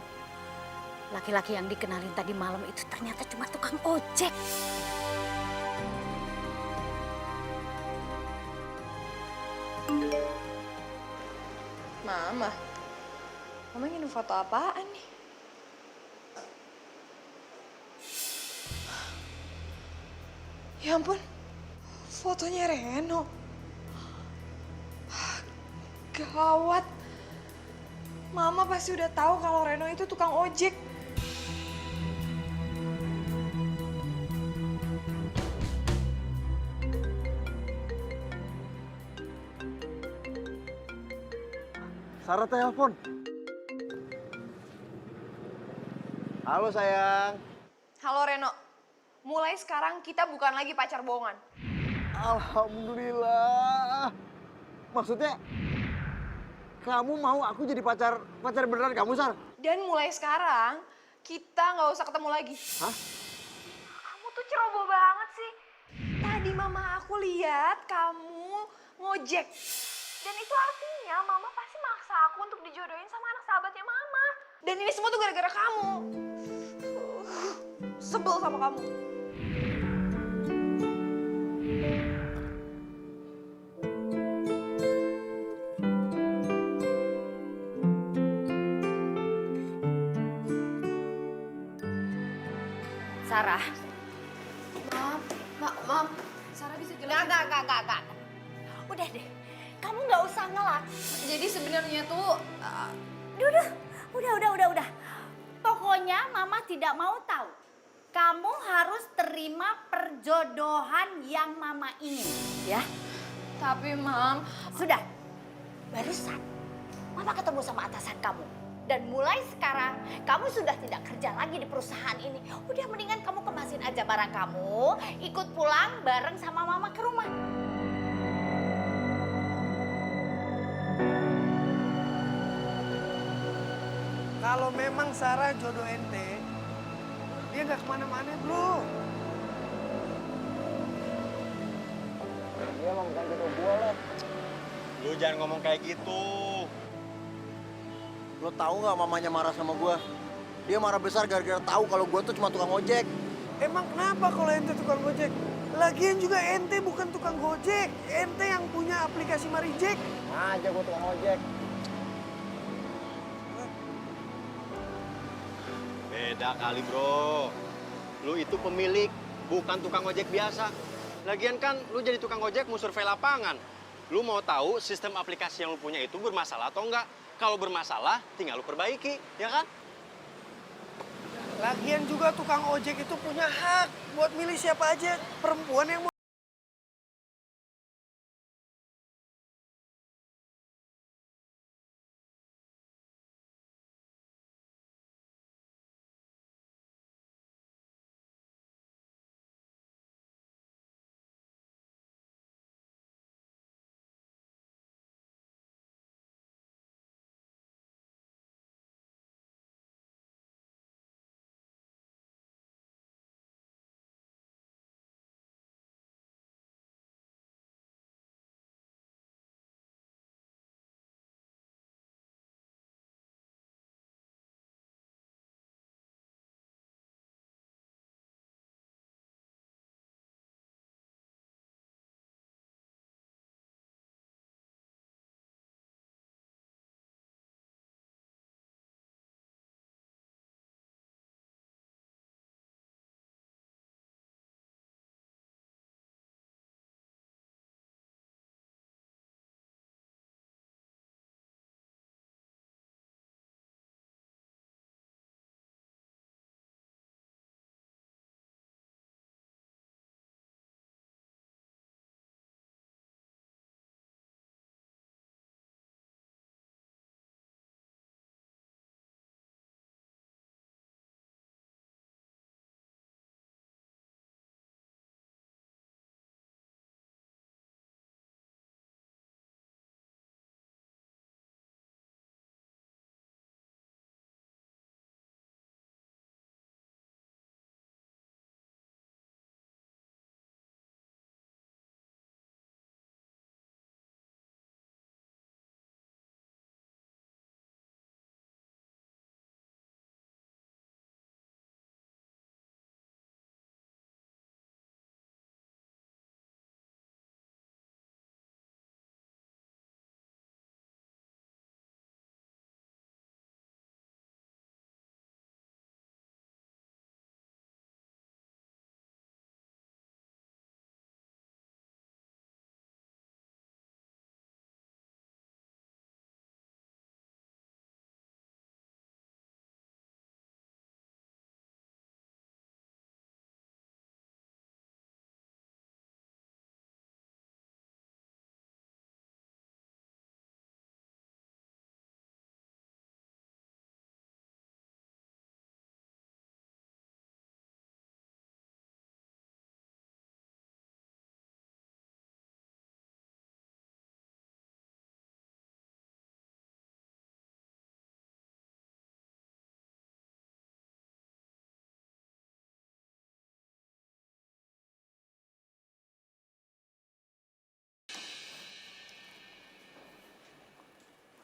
Laki-laki yang dikenalin tadi malam itu ternyata cuma tukang ojek. Mama ngirim foto apaan nih? Ya ampun, fotonya Reno. Gawat. Mama pasti udah tahu kalau Reno itu tukang ojek. Sarah telepon. Halo sayang. Halo Reno, mulai sekarang kita bukan lagi pacar bohongan. Alhamdulillah. Maksudnya kamu mau aku jadi pacar beneran kamu, Sar? Dan mulai sekarang kita nggak usah ketemu lagi. Hah? Kamu tuh ceroboh banget sih. Tadi mama aku lihat kamu ngojek. Dan itu artinya mama pasti maksa aku untuk dijodohin sama anak sahabatnya mama. Dan ini semua tuh gara-gara kamu. Sebel sama kamu. Sarah. Mam, Sarah bisa jelasin? Enggak. Udah deh, kamu nggak usah ngelak. Jadi sebenarnya tuh, Udah. Pokoknya Mama tidak mau tahu. Kamu harus terima perjodohan yang Mama ingin, ya? tapi Mam, Sudah. Barusan Mama ketemu sama atasan kamu. Dan mulai sekarang kamu sudah tidak kerja lagi di perusahaan ini. Udah mendingan kamu kemasin aja barang kamu, ikut pulang bareng sama Mama ke rumah. Kalau memang Sarah jodoh ente, dia nggak kemana-mana, bro. Dia emang bukan jodoh gua lah. Lu jangan ngomong kayak gitu. Lo tahu nggak mamanya marah sama gua? Dia marah besar gara-gara tahu kalau gua tuh cuma tukang ojek. Emang kenapa kalau ente tukang gojek? Lagian juga ente bukan tukang gojek, ente yang punya aplikasi Marijek. Aja gua tukang ojek. Beda kali bro. Lu itu pemilik, bukan tukang ojek biasa. Lagian kan lu jadi tukang ojek mau survei lapangan. Lu mau tahu sistem aplikasi yang lu punya itu bermasalah atau enggak? Kalau bermasalah, tinggal lu perbaiki, ya kan? Lagian juga tukang ojek itu punya hak buat milih siapa aja perempuan yang mau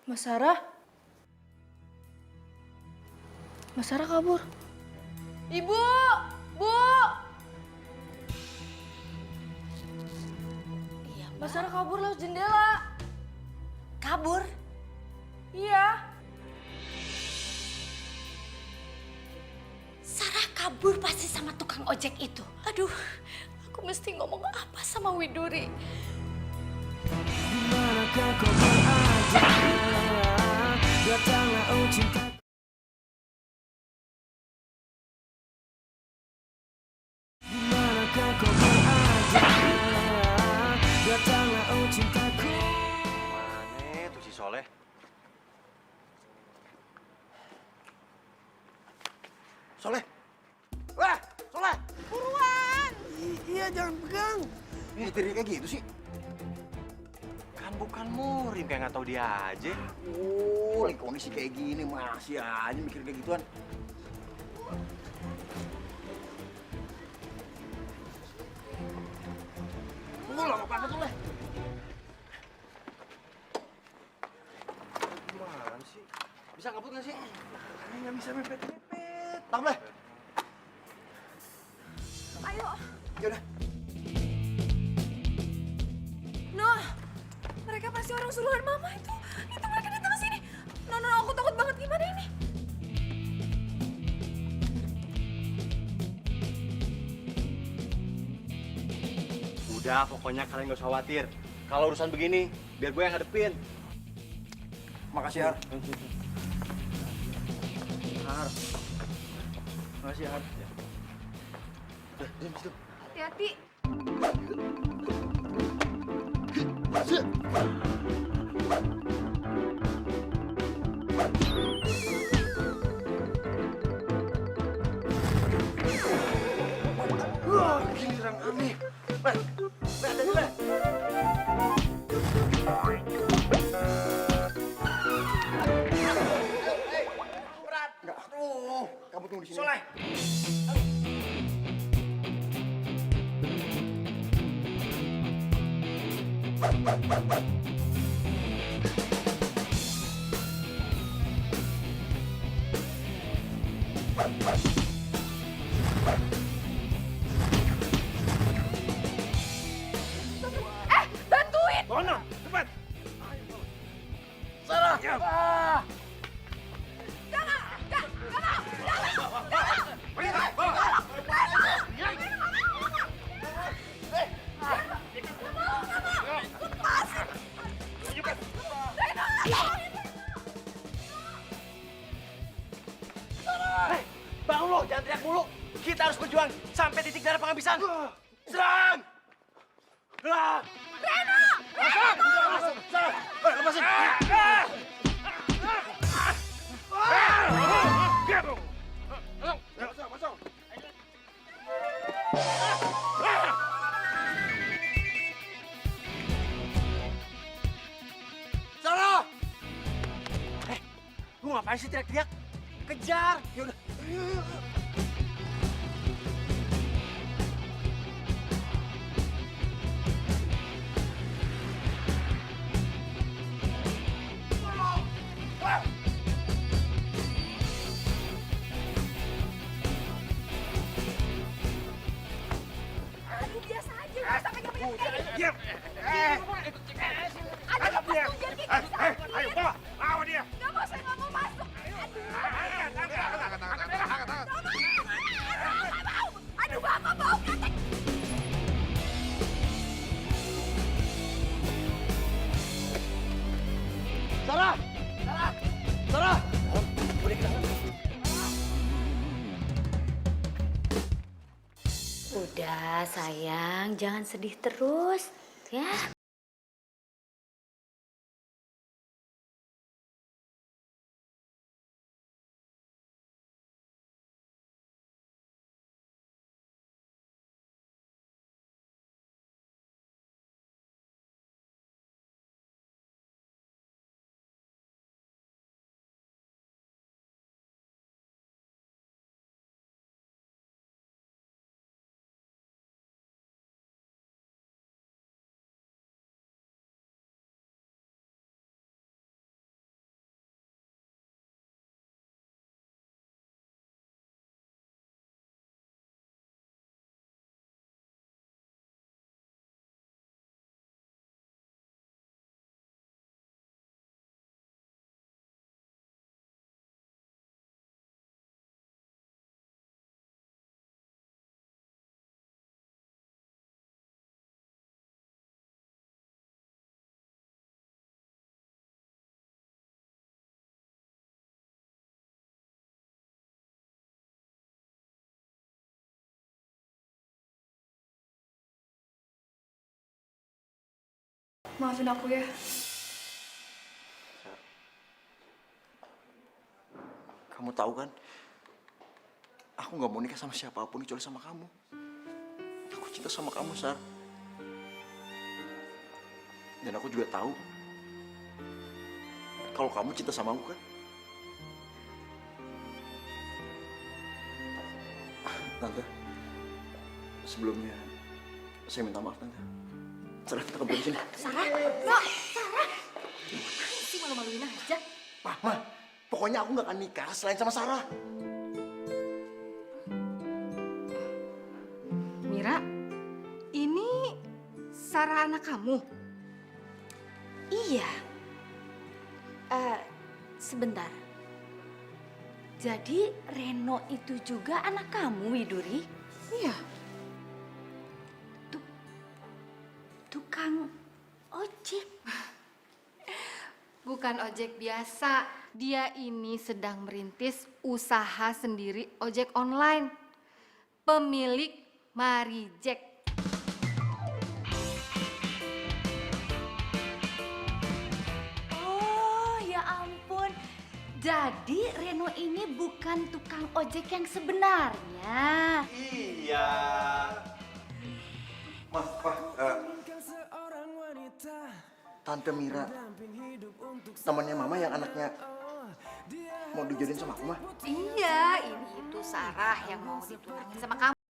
Mas Sarah? Mas Sarah kabur. Ibu! Bu! Iya, Mas Sarah kabur lewat jendela. kabur. Iya. Sarah kabur pasti sama tukang ojek itu. Aduh, aku mesti ngomong apa sama Widuri? Dimanakah kau berada? Datanglah oh cinta. Dimanakah kau berada? Datanglah oh cintaku. Mana tuh si Soleh? Soleh! Wah, Soleh! Buruan! Iya, jangan pegang. Nyetirnya kayak gitu sih? Kan bukan murim, kayak nggak tahu dia aja. Oh, lagi kondisi kayak gini masih aja mikir kayak gituan. Tunggu lama banget tuh, Leh. Gimana sih? Bisa ngebut nggak sih? Ini nggak bisa mepet-mepet. Tam, Leh. Ayo. Yaudah. Noh, mereka pasti orang suruhan mama itu. Itu mereka datang ke sini. No, aku takut banget. Gimana ini? Udah, pokoknya kalian gak usah khawatir. Kalau urusan begini, biar gue yang ngadepin. Makasih, Har. Har. Makasih, Har. Udah, diam situ. Hati-hati. Wah, giliran aneh. Leh, ada di Leh. Berat. Enggak, aduh. Kamu tunggu di sini. Soleh. Bantuin! Mana? Cepat. Sarah. Ah. Bangun lo, jangan teriak mulu. Kita harus berjuang sampai titik darah penghabisan. Serang! Reno! Masuk! Sarah! Lepasin! Masuk! Sarah! Lu ngapain sih teriak-teriak? Kejar! Yaudah. Aduh, biasa aja. Gak usah pegang-pegang kayak gitu. Diam! Aduh, lepas tuh, jangan kayak gitu. Ayo, bawa! Bawa dia! Gak mau, saya gak mau masuk. Aduh. Aduh, bapak bau ketek. Sarah! Sarah! Udah sayang, jangan sedih terus. Ya. Maafin aku ya. Kamu tahu kan, aku nggak mau nikah sama siapapun kecuali sama kamu. Aku cinta sama kamu, Sar. Dan aku juga tahu kalau kamu cinta sama aku kan. Tante, sebelumnya saya minta maaf, Tante. Sarah, kita kembali sini. Sarah? No, Sarah! Gimana sih malu-maluin aja? Ma, pokoknya aku nggak akan nikah selain sama Sarah. Mira, ini Sarah anak kamu? Iya. Sebentar. Jadi Reno itu juga anak kamu, Widuri? Iya. Tukang ojek. Bukan ojek biasa. Dia ini sedang merintis usaha sendiri ojek online. Pemilik Marijek. Oh, ya ampun. Jadi Reno ini bukan tukang ojek yang sebenarnya. Iya. Tante Mira, temannya Mama yang anaknya mau dijodohin sama aku, Ma. Iya, ini itu Sarah yang mau ditunangin sama kamu.